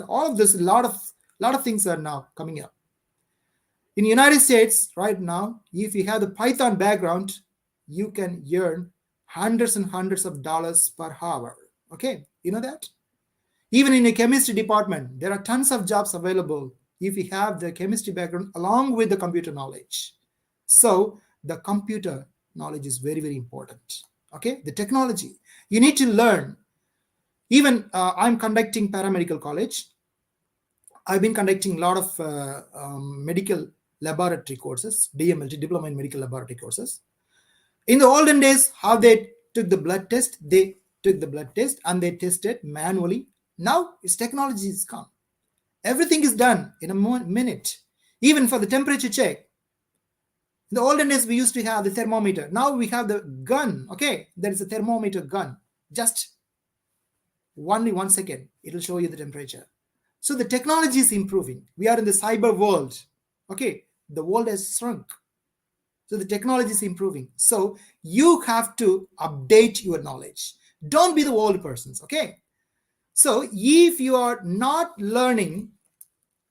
S2: all of this, a lot of things are now coming up. In the United States right now, if you have the Python background, you can earn hundreds and hundreds of dollars per hour. Okay, you know that? Even in a chemistry department, there are tons of jobs available if you have the chemistry background along with the computer knowledge. So the computer knowledge is very, very important. Okay, the technology. You need to learn. Even I'm conducting paramedical college. I've been conducting a lot of medical laboratory courses, DMLT, Diploma in Medical Laboratory courses. In the olden days, how they took the blood test, and they tested manually. Now, its technology has come. Everything is done in a minute. Even for the temperature check. In the olden days, we used to have the thermometer. Now we have the gun. Okay, there is a thermometer gun. Just only 1 second, it will show you the temperature. So the technology is improving. We are in the cyber world. Okay, the world has shrunk. So the technology is improving. So you have to update your knowledge. Don't be the old persons. Okay. So if you are not learning,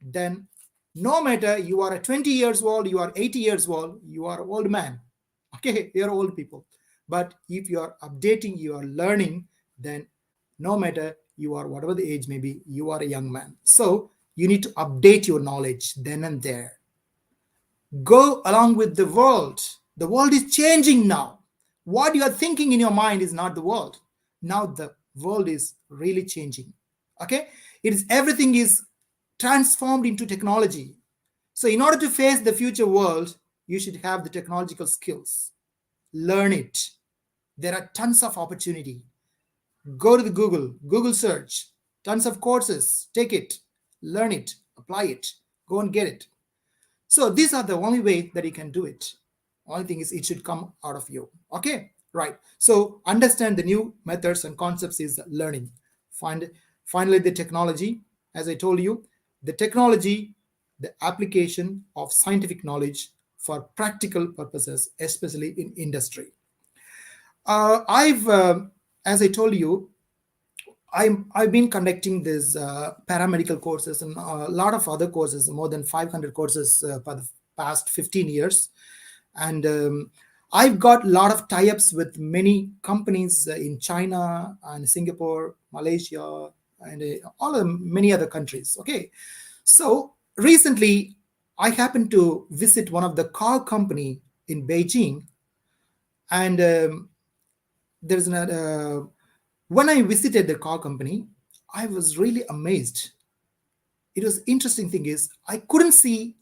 S2: then no matter you are 20 years old, you are 80 years old, you are an old man. Okay, you are old people. But if you are updating, you are learning, then no matter you are whatever the age may be, you are a young man. So you need to update your knowledge then and there. Go along with the world. The world is changing now. What you are thinking in your mind is not the world. Now the world is really changing. Okay, everything is transformed into technology. So in order to face the future world, you should have the technological skills. Learn it. There are tons of opportunity. Go to the Google search, tons of courses, take it, learn it, apply it, go and get it. So these are the only way that you can do it. Only thing is it should come out of you. Okay, right. So understand the new methods and concepts is learning. Finally, the technology, as I told you, the technology, the application of scientific knowledge for practical purposes, especially in industry. As I told you, I've been conducting this paramedical courses and a lot of other courses, more than 500 courses for the past 15 years. And I've got a lot of tie-ups with many companies in China and Singapore, Malaysia, and many other countries. Okay, so recently I happened to visit one of the car company in Beijing, and there's another. When I visited the car company, I was really amazed. It was interesting thing is I couldn't see,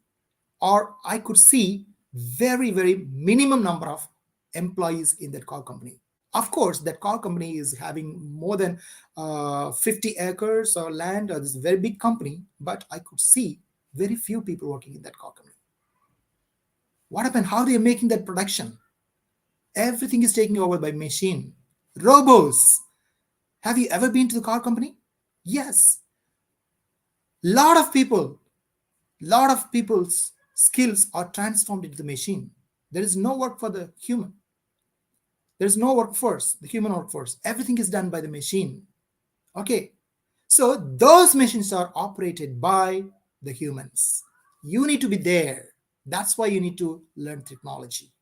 S2: or I could see very, very minimum number of employees in that car company. Of course, that car company is having more than 50 acres or land, or this very big company, but I could see very few people working in that car company. What happened? How they are making that production? Everything is taken over by machine, robots. Have you ever been to the car company? Yes. Lot of people's skills are transformed into the machine. There is no work for the human. There is no workforce, the human workforce. Everything is done by the machine. Okay. So those machines are operated by the humans. You need to be there. That's why you need to learn technology.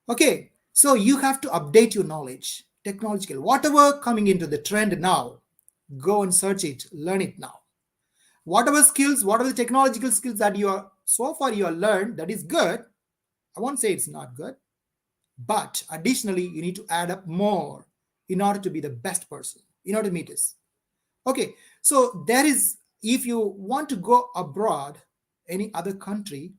S2: Okay. So you have to update your knowledge, technological, whatever coming into the trend now, go and search it, learn it now. Whatever skills, whatever the technological skills that you are so far you have learned, that is good. I won't say it's not good, but additionally, you need to add up more in order to be the best person, in order to meet this. Okay, so there is, if you want to go abroad, any other country,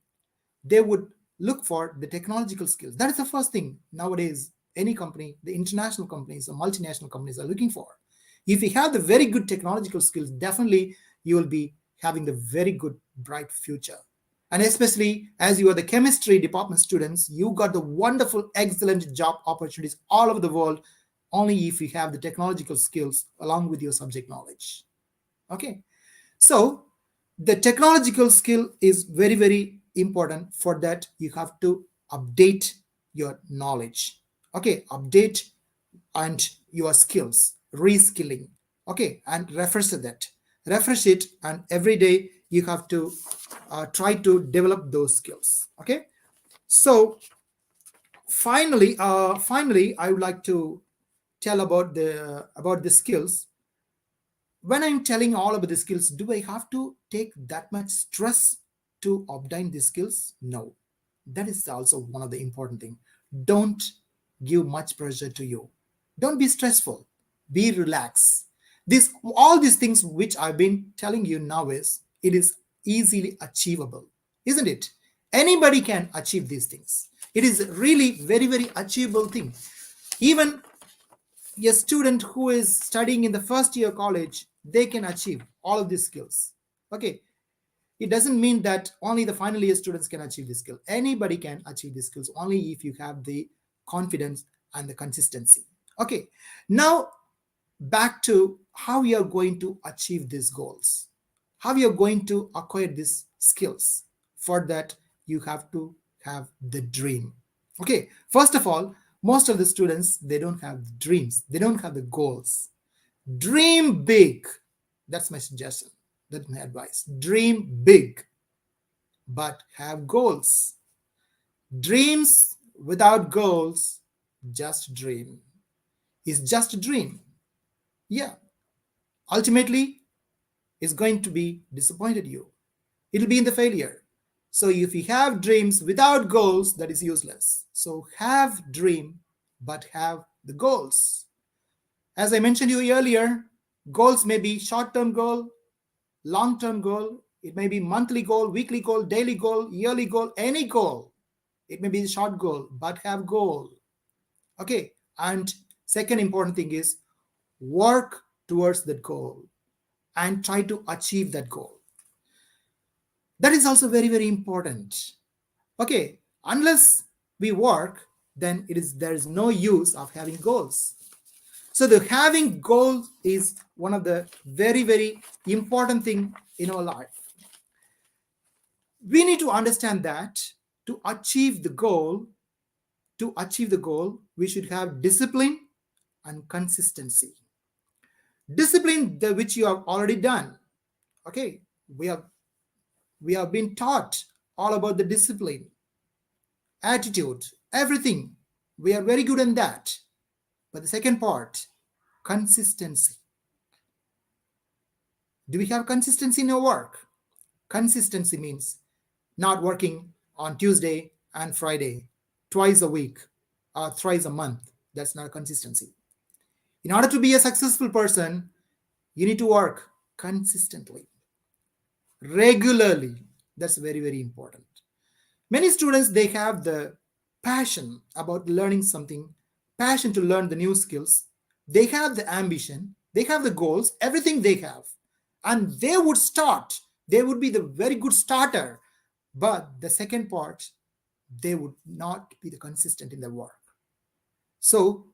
S2: they would look for the technological skills. That is the first thing nowadays. Any company, the international companies, the multinational companies are looking for. If you have the very good technological skills, definitely you will be having the very good, bright future. And especially as you are the chemistry department students, you got the wonderful, excellent job opportunities all over the world, only if you have the technological skills along with your subject knowledge. Okay, so the technological skill is very, very important. For that, you have to update your knowledge. Okay, update and your skills, reskilling. Okay, and refresh it, and every day you have to try to develop those skills. Okay, so finally I would like to tell about the skills. When I'm telling all about the skills, do I have to take that much stress to obtain these skills? No. That is also one of the important things. Don't give much pressure to you. Don't be stressful. Be relaxed. All these things which I've been telling you now it is easily achievable, isn't it? Anybody can achieve these things. It is really very, very achievable thing. Even a student who is studying in the first year college, they can achieve all of these skills. Okay, it doesn't mean that only the final year students can achieve this skill. Anybody can achieve these skills, only if you have the confidence and the consistency. Okay, now back to how you are going to achieve these goals, how you are going to acquire these skills. For that, you have to have the dream. Okay, first of all, most of the students, they don't have dreams, they don't have the goals. Dream big. That's my suggestion. That's my advice. Dream big, but have goals. Dreams without goals, just dream. Is just a dream. Yeah. Ultimately, it's going to be disappointed you. It'll be in the failure. So if you have dreams without goals, that is useless. So have dream, but have the goals. As I mentioned you earlier, goals may be short-term goal, long-term goal. It may be monthly goal, weekly goal, daily goal, yearly goal, any goal. It may be a short goal, but have goal. Okay. And second important thing is work towards that goal and try to achieve that goal. That is also very, very important. Okay. Unless we work, then there is no use of having goals. So the having goals is one of the very, very important thing in our life. We need to understand that to achieve the goal, we should have discipline and consistency. Discipline, which you have already done. Okay, we have been taught all about the discipline, attitude, everything. We are very good in that. But the second part, consistency. Do we have consistency in our work? Consistency means not working on Tuesday and Friday, twice a week or thrice a month. That's not consistency. In order to be a successful person, you need to work consistently, regularly. That's very, very important. Many students, they have the passion about learning something, passion to learn the new skills. They have the ambition, they have the goals, everything they have. And they would start, they would be the very good starter. But the second part, they would not be the consistent in their work. So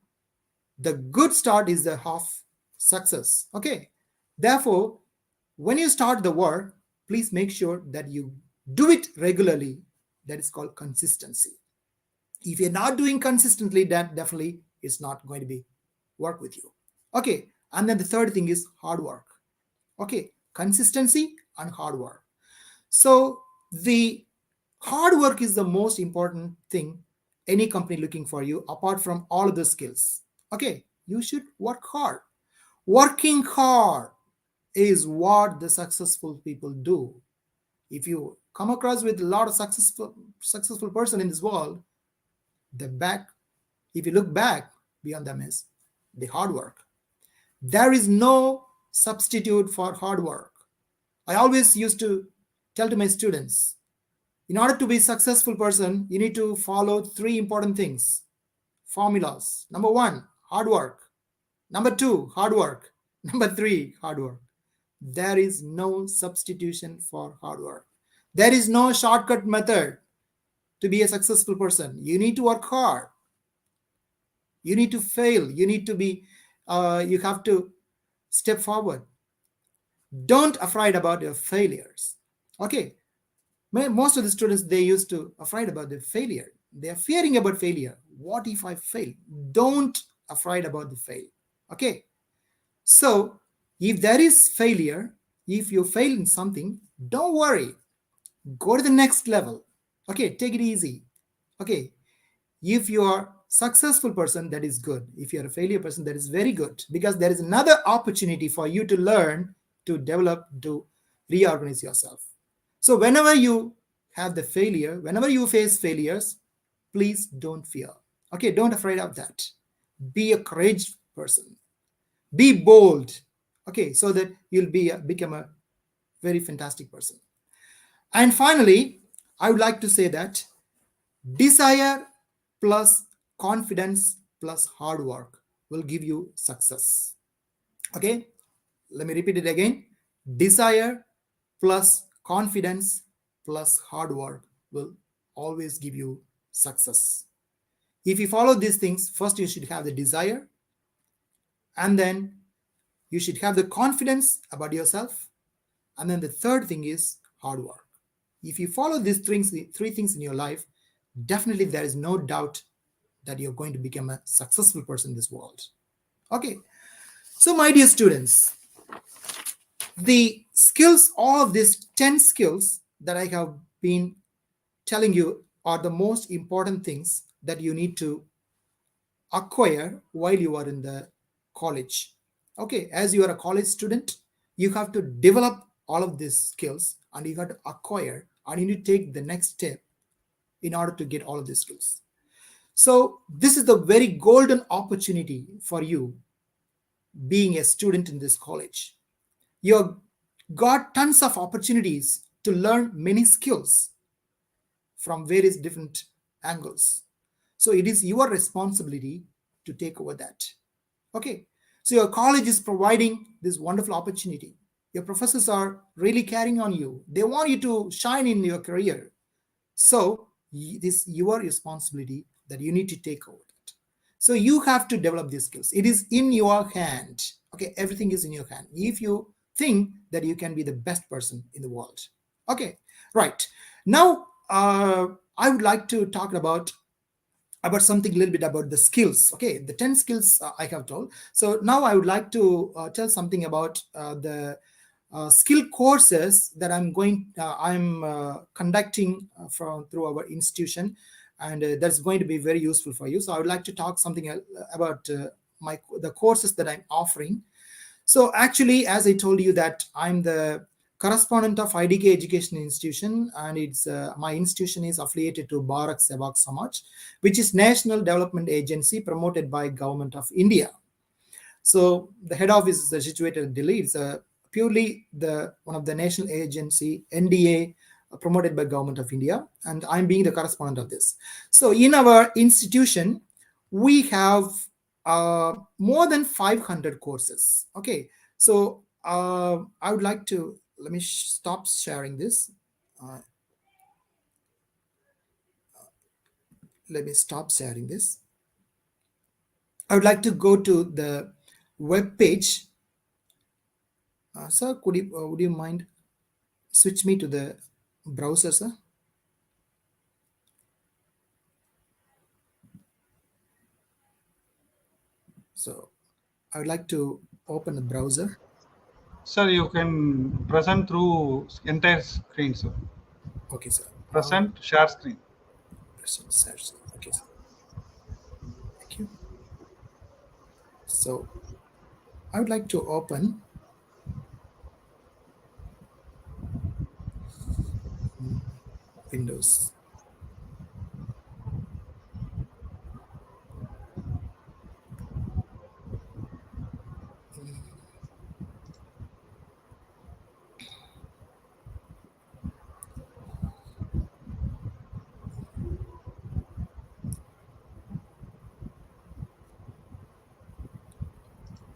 S2: the good start is the half success. Okay. Therefore, when you start the work, please make sure that you do it regularly. That is called consistency. If you're not doing consistently, that definitely is not going to be work with you. Okay. And then the third thing is hard work. Okay. Consistency and hard work. So the hard work is the most important thing any company looking for you, apart from all of the skills. Okay. You should work hard. Working hard is what the successful people do. If you come across with a lot of successful person in this world, if you look back beyond them is the hard work. There is no substitute for hard work. I always used to tell to my students, in order to be a successful person, you need to follow 3 important things, formulas. Number 1, hard work. Number 2, hard work. Number 3, hard work. There is no substitution for hard work. There is no shortcut method to be a successful person. You need to work hard. You need to fail. You need to be, you have to step forward. Don't afraid about your failures. Okay. Most of the students, they used to afraid about the failure. They are fearing about failure. What if I fail? Don't afraid about the fail. Okay. So if there is failure, if you fail in something, don't worry. Go to the next level. Okay, take it easy. Okay, if you are successful person, that is good. If you are a failure person, that is very good, because there is another opportunity for you to learn, to develop, to reorganize yourself. So whenever you have the failure, whenever you face failures, please don't fear. Okay, don't afraid of that. Be a courageous person. Be bold. Okay, so that you'll become a very fantastic person. And finally, I would like to say that desire plus confidence plus hard work will give you success. Okay, let me repeat it again. Desire plus confidence plus hard work will always give you success. If you follow these things, first you should have the desire, and then you should have the confidence about yourself, and then the third thing is hard work. If you follow these three things in your life, definitely there is no doubt that you're going to become a successful person in this world. Okay, so my dear students, the skills, all of these 10 skills that I have been telling you are the most important things that you need to acquire while you are in the college. Okay, as you are a college student, you have to develop all of these skills, and you have to acquire, and you need to take the next step in order to get all of these skills. So this is the very golden opportunity for you being a student in this college. You've got tons of opportunities to learn many skills from various different angles. So it is your responsibility to take over that. Okay, so your college is providing this wonderful opportunity. Your professors are really caring on you. They want you to shine in your career. So this is your responsibility that you need to take over it. So you have to develop these skills. It is in your hand. Okay, everything is in your hand. If you think that you can be the best person in the world. Okay, right. Now, I would like to talk about about something a little bit about the skills. Okay, the 10 skills I have told. So now I would like to tell something about the skill courses that I'm conducting through our institution, and that's going to be very useful for you. So I would like to talk something about the courses that I'm offering. So actually, as I told you that I'm the correspondent of IDK Education Institution, and it's my institution is affiliated to Bharat Sevak Samaj, which is National Development Agency promoted by Government of India. So the head office is situated in Delhi. It's purely one of the national agency, NDA, promoted by Government of India, and I'm being the correspondent of this. So in our institution, we have more than 500 courses. Okay, so I would like to, let me stop sharing this. Let me stop sharing this. I would like to go to the web page. Sir, would you mind switch me to the browser, sir? So I would like to open the browser.
S3: Sir, you can present through entire screen, sir.
S2: Okay, sir.
S3: Present, share screen.
S2: Present search. Okay, sir. Thank you. So I would like to open Windows.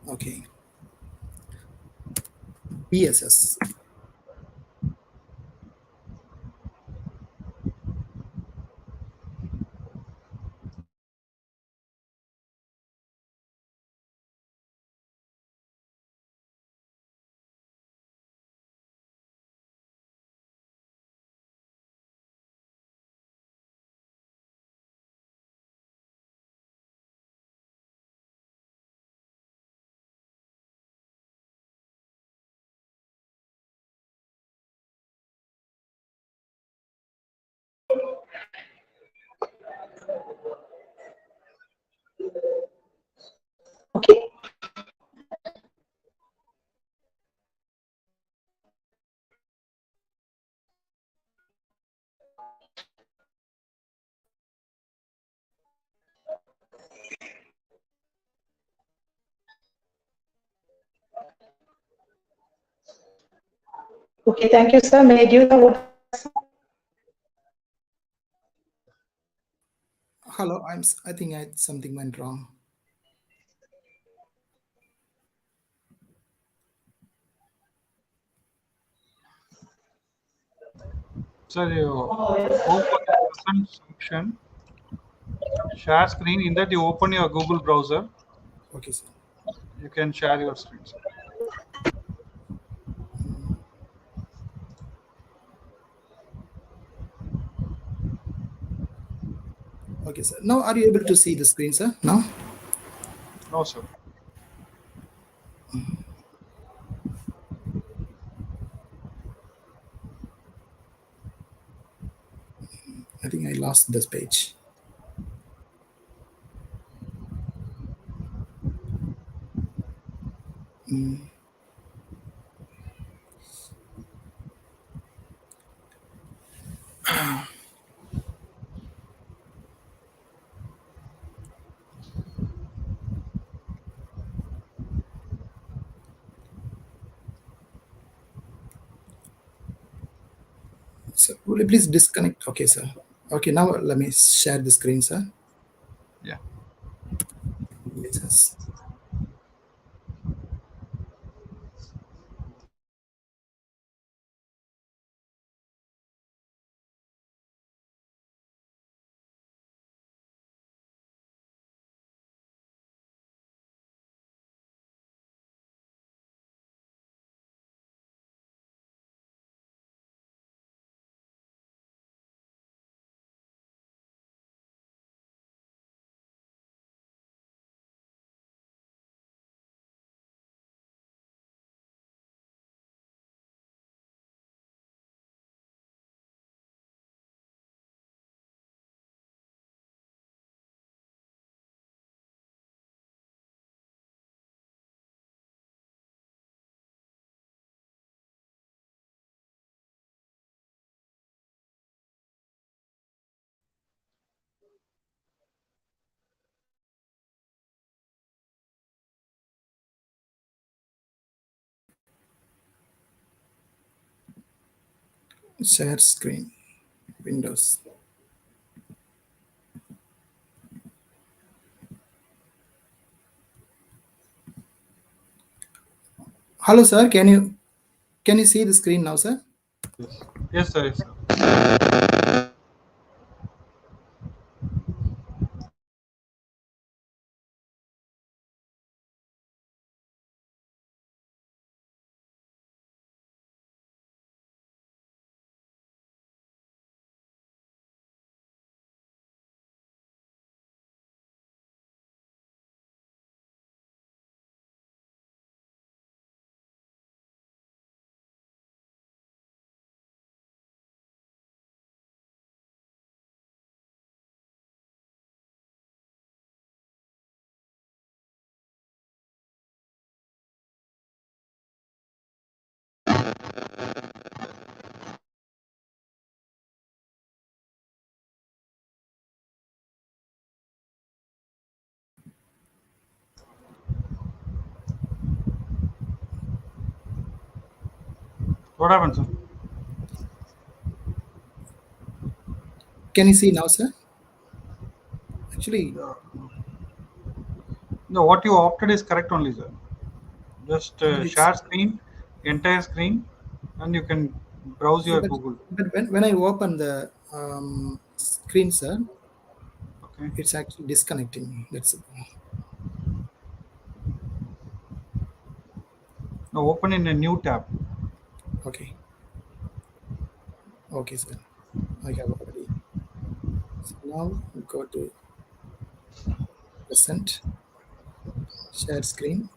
S2: Okay. BSS.
S1: Okay. Okay, thank you, sir. May I give the word?
S2: Hello, I think something went wrong.
S3: Sir, you open the present section, share screen. In that, you open your Google browser.
S2: Okay, sir.
S3: You can share your screen, sir.
S2: Okay, sir. Now, are you able to see the screen, sir? Now?
S3: No, sir.
S2: I think I lost this page. So will you please disconnect? Okay, sir. Okay, now let me share the screen, sir.
S3: Yeah.
S2: Yes. Share screen, Windows. Hello, sir. Can you see the screen now, sir?
S3: Yes. Yes, sir. Yes, sir. What happened, sir?
S2: Can you see now, sir? Actually,
S3: No, what you opted is correct only, sir. Just
S2: it's,
S3: share screen, entire screen, and you can browse your Google.
S2: but when I open the screen, sir,
S3: Okay.
S2: it's actually disconnecting. That's it.
S3: Now open in a new tab.
S2: Okay. Okay, sir. I have already. So now go to present, share screen,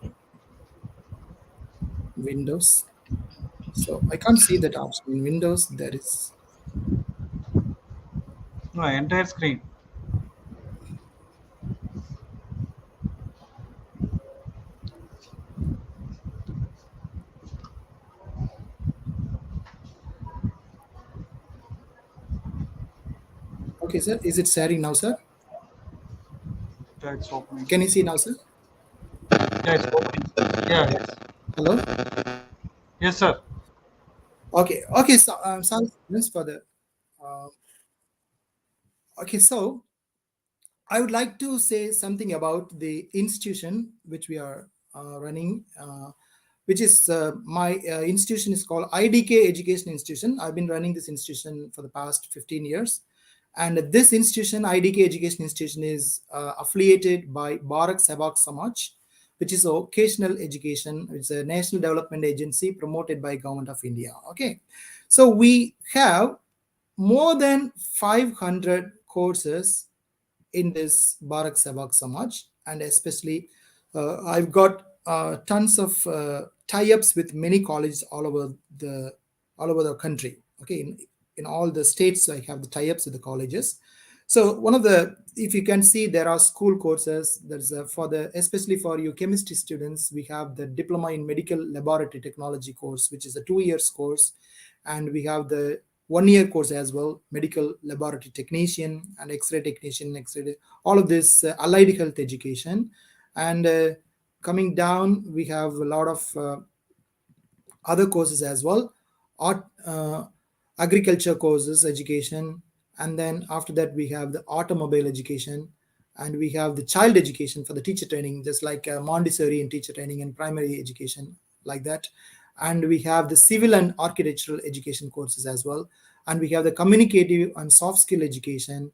S2: Windows. So I can't see that option in Windows. There is.
S3: No, entire screen.
S2: Okay, sir. Is it sharing now, sir?
S3: Yeah, it's opening.
S2: Can you see now, sir?
S3: Yeah, it's opening. Yeah, yes.
S2: Hello.
S3: Yes, sir.
S2: Okay. Okay. So sorry for the. Uh, okay. So I would like to say something about the institution which we are running, which is my institution is called IDK Education Institution. I've been running this institution for the past 15 years. And this institution, IDK Education Institution, is affiliated by Bharat Sevak Samaj, which is a vocational education. It's a national development agency promoted by Government of India. Okay. So we have more than 500 courses in this Bharat Sevak Samaj, and especially I've got tons of tie-ups with many colleges all over the country. Okay, in all the states, I have the tie-ups with the colleges. So one of the, if you can see, there are school courses. There's for the, especially for you chemistry students, we have the Diploma in Medical Laboratory Technology course, which is a 2 years course, and we have the 1 year course as well, medical laboratory technician and X-ray technician, X-ray, all of this allied health education. And coming down, we have a lot of other courses as well, art, agriculture courses, education, and then after that we have the automobile education, and we have the child education for the teacher training, just like Montessori and teacher training and primary education, like that. And we have the civil and architectural education courses as well, and we have the communicative and soft skill education,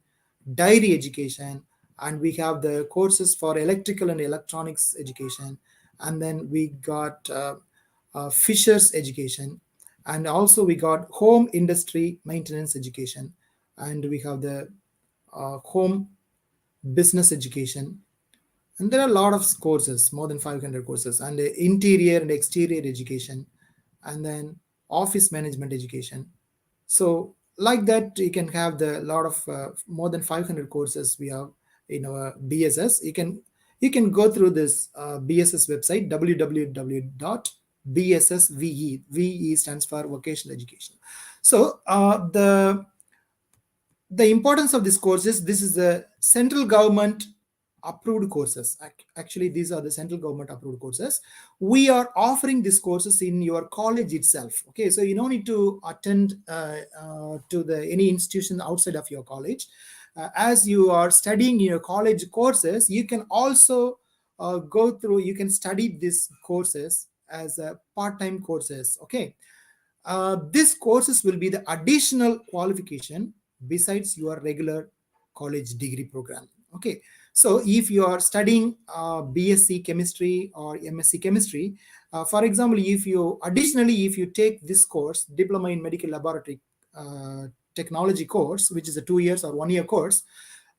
S2: diary education, and we have the courses for electrical and electronics education, and then we got Fisher's education, and also we got home industry maintenance education, and we have the home business education, and there are a lot of courses, more than 500 courses, and interior and exterior education, and then office management education. So like that, you can have the lot of more than 500 courses we have in our BSS. You can go through this BSS website, www.bssve. VE stands for vocational education. So the importance of this course is, this is the central government approved courses. Actually, these are the central government approved courses. We are offering these courses in your college itself. Okay, so you don't need to attend to any institution outside of your college. As you are studying your college courses, you can also you can study these courses as part-time courses. Okay, these courses will be the additional qualification besides your regular college degree program. Okay, so if you are studying BSc chemistry or MSc chemistry, for example, if you take this course, Diploma in Medical Laboratory Technology course, which is a 2 years or 1 year course,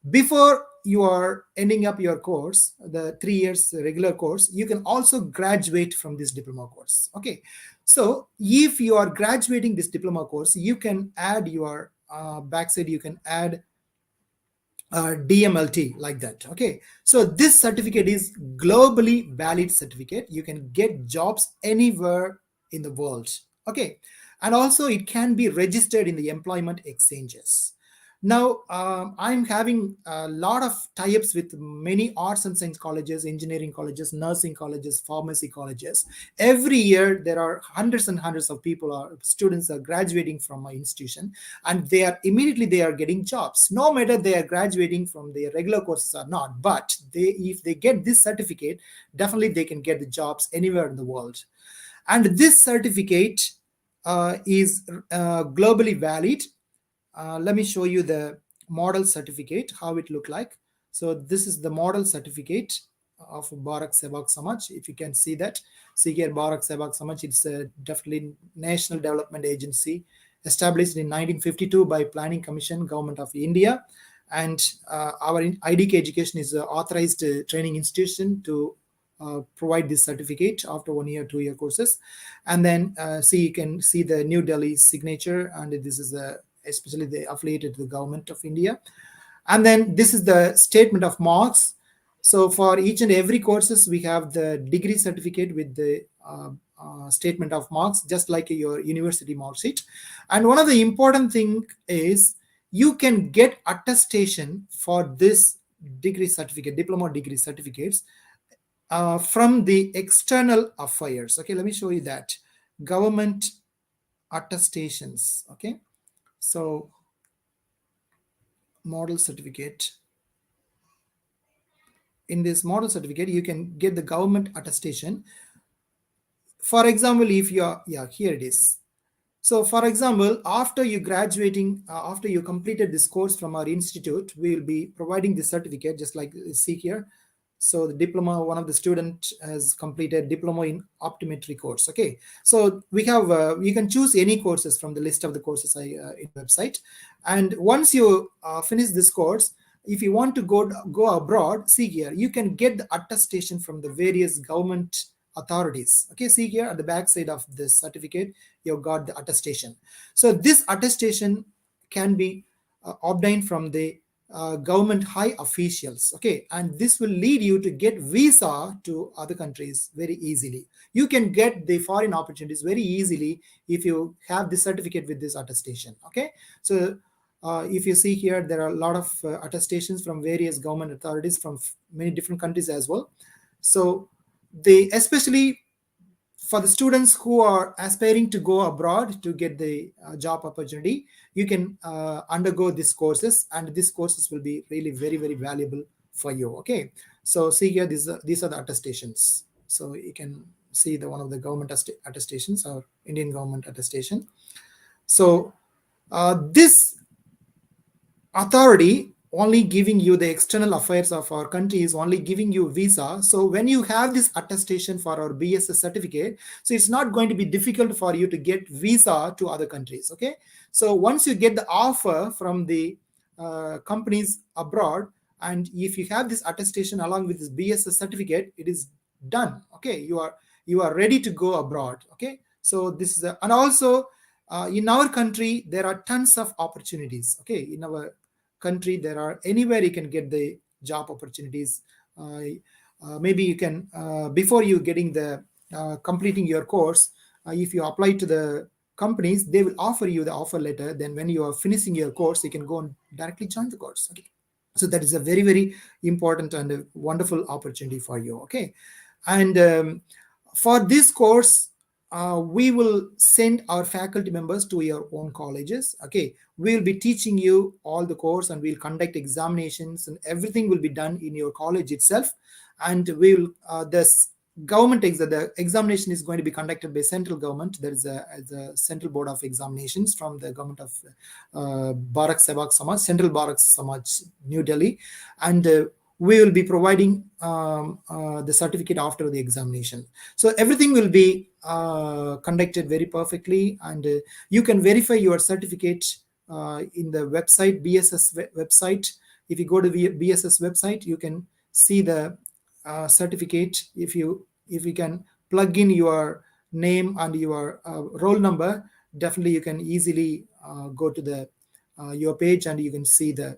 S2: before you are ending up your course, the 3 years regular course, you can also graduate from this diploma course. Okay, so if you are graduating this diploma course, you can add your backside, you can add DMLT like that. Okay, so this certificate is globally valid certificate. You can get jobs anywhere in the world. Okay, and also it can be registered in the employment exchanges. Now, I'm having a lot of tie-ups with many arts and science colleges, engineering colleges, nursing colleges, pharmacy colleges. Every year, there are hundreds and hundreds of students are graduating from my institution, and they are getting jobs. No matter they are graduating from their regular courses or not, but if they get this certificate, definitely they can get the jobs anywhere in the world. And this certificate is globally valid. Let me show you the model certificate, how it look like. So this is the model certificate of Bharat Sevak Samaj. If you can see that, see here, Bharat Sevak Samaj, it's a definitely national development agency established in 1952 by Planning Commission, Government of India. And our IDK Education is an authorized training institution to provide this certificate after 1 year, 2 year courses. And then you can see the New Delhi signature, and this is especially they affiliated to the Government of India. And then this is the statement of marks. So for each and every courses, we have the degree certificate with the statement of marks, just like your university mark sheet. And one of the important thing is you can get attestation for this degree certificate, diploma degree certificates from the external affairs. Okay, let me show you that. Government attestations. Okay, so model certificate. In this model certificate, you can get the government attestation. For example, if you are, here it is. So for example, after you graduating, after you completed this course from our institute, we will be providing this certificate, just like you see here. So the diploma, one of the student has completed diploma in optometry course. Okay, so we have you can choose any courses from the list of the courses in the website. And once you finish this course, if you want to go abroad, see here, you can get the attestation from the various government authorities. Okay, see here at the back side of this certificate, you've got the attestation. So this attestation can be obtained from the government high officials. Okay, and this will lead you to get visa to other countries very easily. You can get the foreign opportunities very easily if you have this certificate with this attestation. Okay, so if you see here, there are a lot of attestations from various government authorities from many different countries as well. So they, especially for the students who are aspiring to go abroad to get the job opportunity, you can undergo these courses, and these courses will be really very, very valuable for you. Okay, so see here, these are the attestations. So you can see the one of the government attestations or Indian government attestation. So this authority only giving you the external affairs of our country is only giving you visa. So when you have this attestation for our BSS certificate, so it's not going to be difficult for you to get visa to other countries. Okay, so once you get the offer from the companies abroad, and if you have this attestation along with this BSS certificate, it is done. Okay, you are ready to go abroad. Okay, so this is and also in our country there are tons of opportunities. Okay, in our country there are anywhere you can get the job opportunities. Maybe you can before you getting the completing your course, if you apply to the companies, they will offer you the offer letter. Then when you are finishing your course, you can go and directly join the course. Okay, So that is a very, very important and a wonderful opportunity for you. Okay. And for this course, we will send our faculty members to your own colleges. Okay. We'll be teaching you all the course, and we'll conduct examinations, and everything will be done in your college itself. And we'll this government the examination is going to be conducted by central government. There is a central board of examinations from the government of Bharat Sevak Samaj, Central Bharat Samaj, New Delhi, and we will be providing the certificate after the examination. So everything will be conducted very perfectly, and you can verify your certificate in the website, BSS website. If you go to the BSS website, you can see the certificate. If you can plug in your name and your roll number, definitely you can easily go to the your page, and you can see the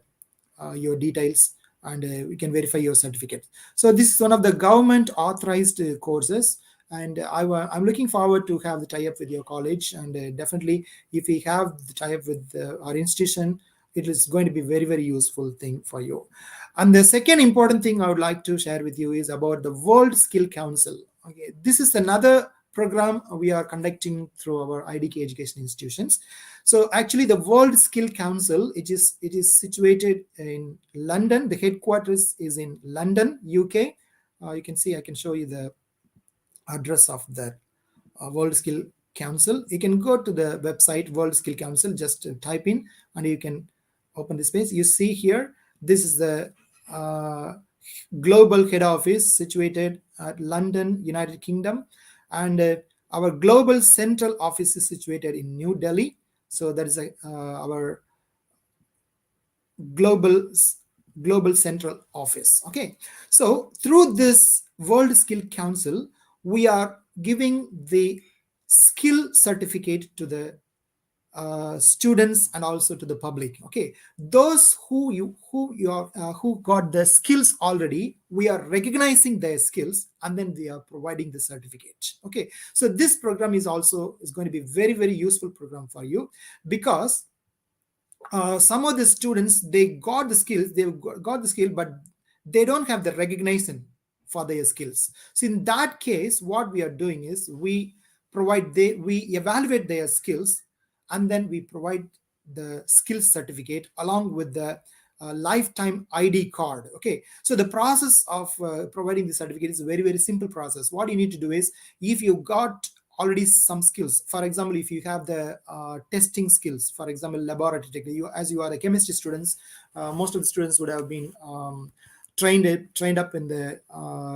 S2: your details, and we can verify your certificate. So this is one of the government authorized courses, and I'm looking forward to have the tie-up with your college, and definitely if we have the tie-up with our institution, it is going to be very, very useful thing for you. And the second important thing I would like to share with you is about the World Skill Council. Okay, this is another program we are conducting through our IDK education institutions. So actually the World Skill Council, it is situated in London. The headquarters is in London, UK. You can see, I can show you the address of the World Skill Council. You can go to the website World Skill Council, just type in, and you can open this page. You see here, this is the global head office situated at London, United Kingdom, and our global central office is situated in New Delhi. So that is our global central office. Okay, so through this World Skill Council, we are giving the skill certificate to the students and also to the public. Okay, those who got the skills already, we are recognizing their skills, and then we are providing the certificate. Okay, so this program is going to be very, very useful program for you, because some of the students, they got the skills, but they don't have the recognition for their skills. So in that case, what we are doing is we evaluate their skills, and then we provide the skills certificate along with the lifetime ID card. Okay, so the process of providing the certificate is a very, very simple process. What you need to do is, if you got already some skills, for example, if you have the testing skills, for example, laboratory technique, as you are the chemistry students, most of the students would have been trained up in the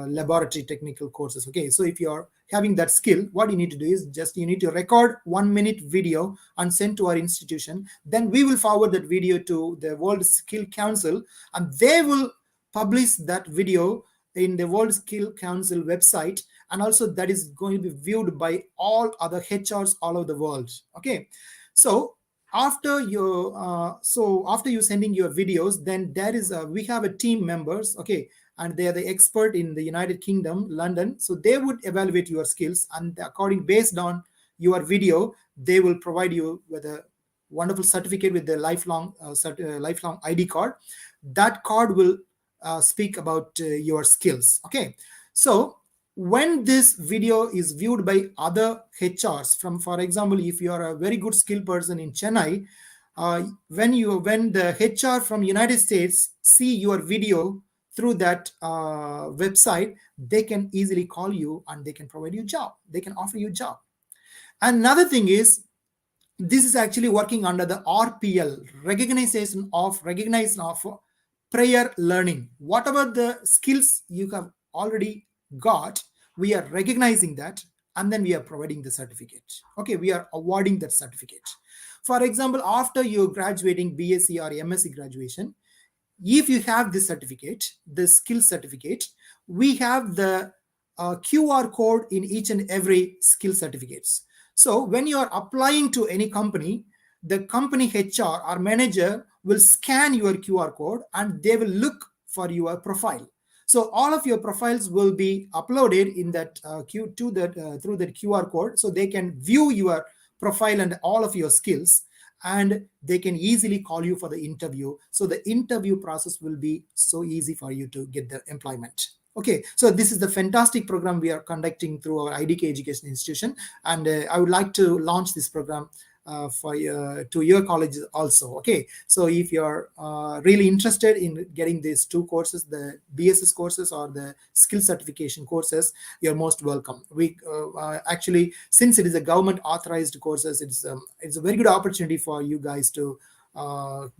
S2: laboratory technical courses. Okay, so if you're having that skill, what you need to do is just you need to record 1-minute video and send to our institution. Then we will forward that video to the World Skill Council, and they will publish that video in the World Skill Council website, and also that is going to be viewed by all other HRs all over the world. Okay, so after you sending your videos, then we have a team members. Okay, and they are the expert in the United Kingdom, London. So they would evaluate your skills, and based on your video, they will provide you with a wonderful certificate with the lifelong ID card. That card will speak about your skills. Okay, so when this video is viewed by other HRs, for example, if you are a very good skilled person in Chennai, when the HR from United States see your video through that website, they can easily call you, and they can provide you a job. They can offer you a job. Another thing is, this is actually working under the RPL, recognition of prior learning. Whatever the skills you have already got, we are recognizing that, and then we are providing the certificate. Okay, we are awarding that certificate. For example, after you graduating BSc or MSc graduation, if you have this certificate, the skill certificate, we have the QR code in each and every skill certificates. So when you are applying to any company, the company HR or manager will scan your QR code, and they will look for your profile. So all of your profiles will be uploaded in that through that QR code, so they can view your profile and all of your skills. and they can easily call you for the interview. So the interview process will be so easy for you to get the employment. Okay, so this is the fantastic program we are conducting through our IDK Education Institution, and I would like to launch this program to your colleges also. Okay, so if you're really interested in getting these two courses, the BSS courses or the skill certification courses, you're most welcome. We actually, since it is a government authorized courses, it's a very good opportunity for you guys to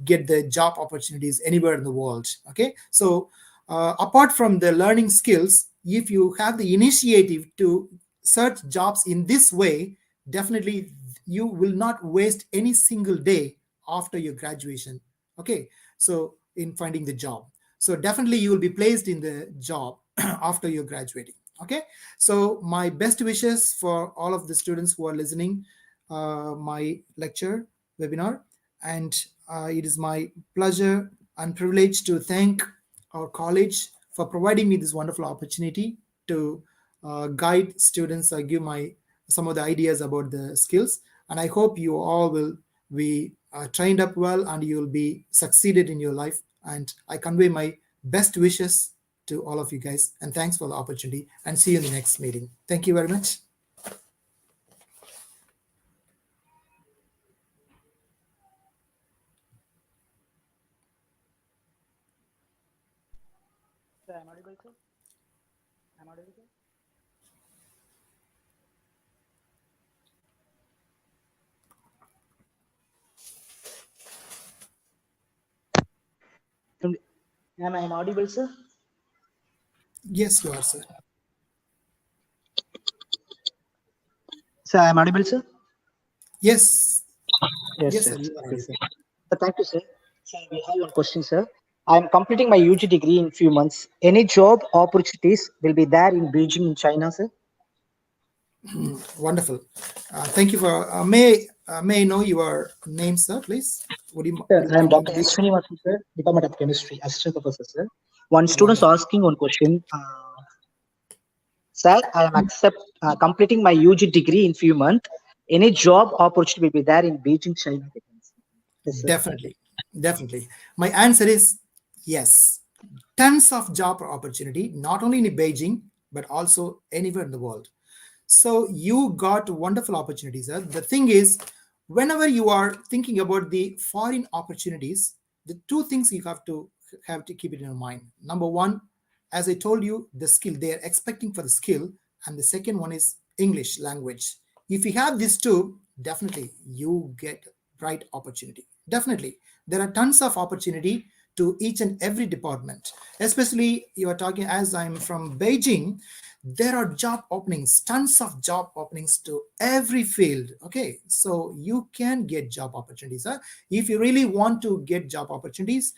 S2: get the job opportunities anywhere in the world. Okay, so apart from the learning skills, if you have the initiative to search jobs in this way, definitely you will not waste any single day after your graduation. Okay, so in finding the job, so definitely you will be placed in the job after you're graduating. Okay, so my best wishes for all of the students who are listening my lecture webinar, and it is my pleasure and privilege to thank our college for providing me this wonderful opportunity to guide students, give some of the ideas about the skills. And I hope you all will be trained up well and you will be succeeded in your life. And I convey my best wishes to all of you guys. And thanks for the opportunity, and see you in the next meeting. Thank you very much.
S4: Sir, I'm audible, sir? I'm audible, sir? Am I audible, sir?
S2: Yes, you are, sir.
S4: Sir, I'm audible, sir?
S2: Yes.
S4: Yes,
S2: Yes,
S4: sir.
S2: sir, you are.
S4: Okay, sir. Thank you, sir. Sir, we have one question, sir. I'm completing my UG degree in few months. Any job opportunities will be there in Beijing, in China, sir?
S2: Wonderful. Thank you for. May I know your name, sir, please? Would you
S4: Sir, I'm
S2: mind
S4: Dr.
S2: giving
S4: S. Srinivasan, sir, Department of Chemistry, Assistant Professor, sir. One student is asking one question. Sir, I am completing my UG degree in few months. Any job opportunity will be there in Beijing, China? Yes, sir.
S2: Definitely. My answer is yes. Tons of job opportunity, not only in Beijing, but also anywhere in the world. So you got wonderful opportunities. The thing is, whenever you are thinking about the foreign opportunities, the two things you have to keep it in your mind. Number one, as I told you, the skill they are expecting for the skill, and the second one is English language. If you have these two, definitely you get bright opportunity. Definitely, there are tons of opportunity to each and every department. Especially you are talking, as I'm from Beijing, there are job openings, tons of job openings to every field. Okay, so you can get job opportunities. If you really want to get job opportunities,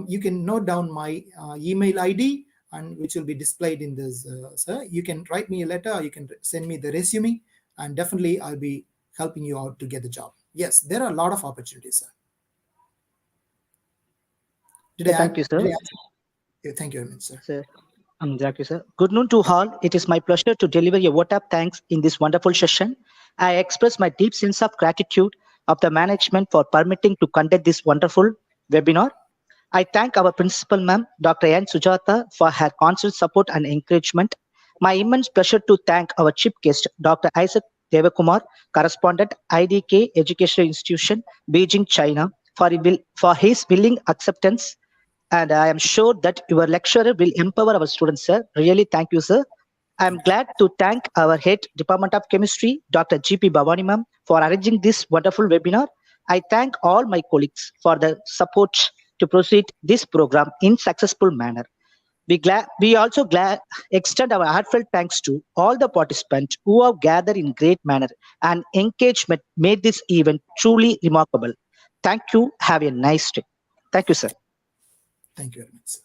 S2: you can note down my email ID, and which will be displayed in this. Sir, you can write me a letter, or you can send me the resume, and definitely I'll be helping you out to get the job. Yes, there are a lot of opportunities, sir.
S4: Thank you, sir.
S2: Thank you very much, sir.
S4: Thank you, sir. Good noon to all. It is my pleasure to deliver a vote of thanks in this wonderful session. I express my deep sense of gratitude of the management for permitting to conduct this wonderful webinar. I thank our principal, ma'am, Dr. N. Sujata, for her constant support and encouragement. My immense pleasure to thank our chief guest, Dr. Isaac DEVAKUMAR, correspondent, IDK Educational Institution, Beijing, China, for his willing acceptance. And I am sure that your lecturer will empower our students, sir. Really, thank you, sir. I am glad to thank our head Department of Chemistry, Dr. G.P. Bhavani, ma'am, for arranging this wonderful webinar. I thank all my colleagues for the support to proceed this program in successful manner. We also extend our heartfelt thanks to all the participants who have gathered in great manner, and engagement made this event truly remarkable. Thank you. Have a nice day. Thank you, sir.
S2: Thank you very much, sir.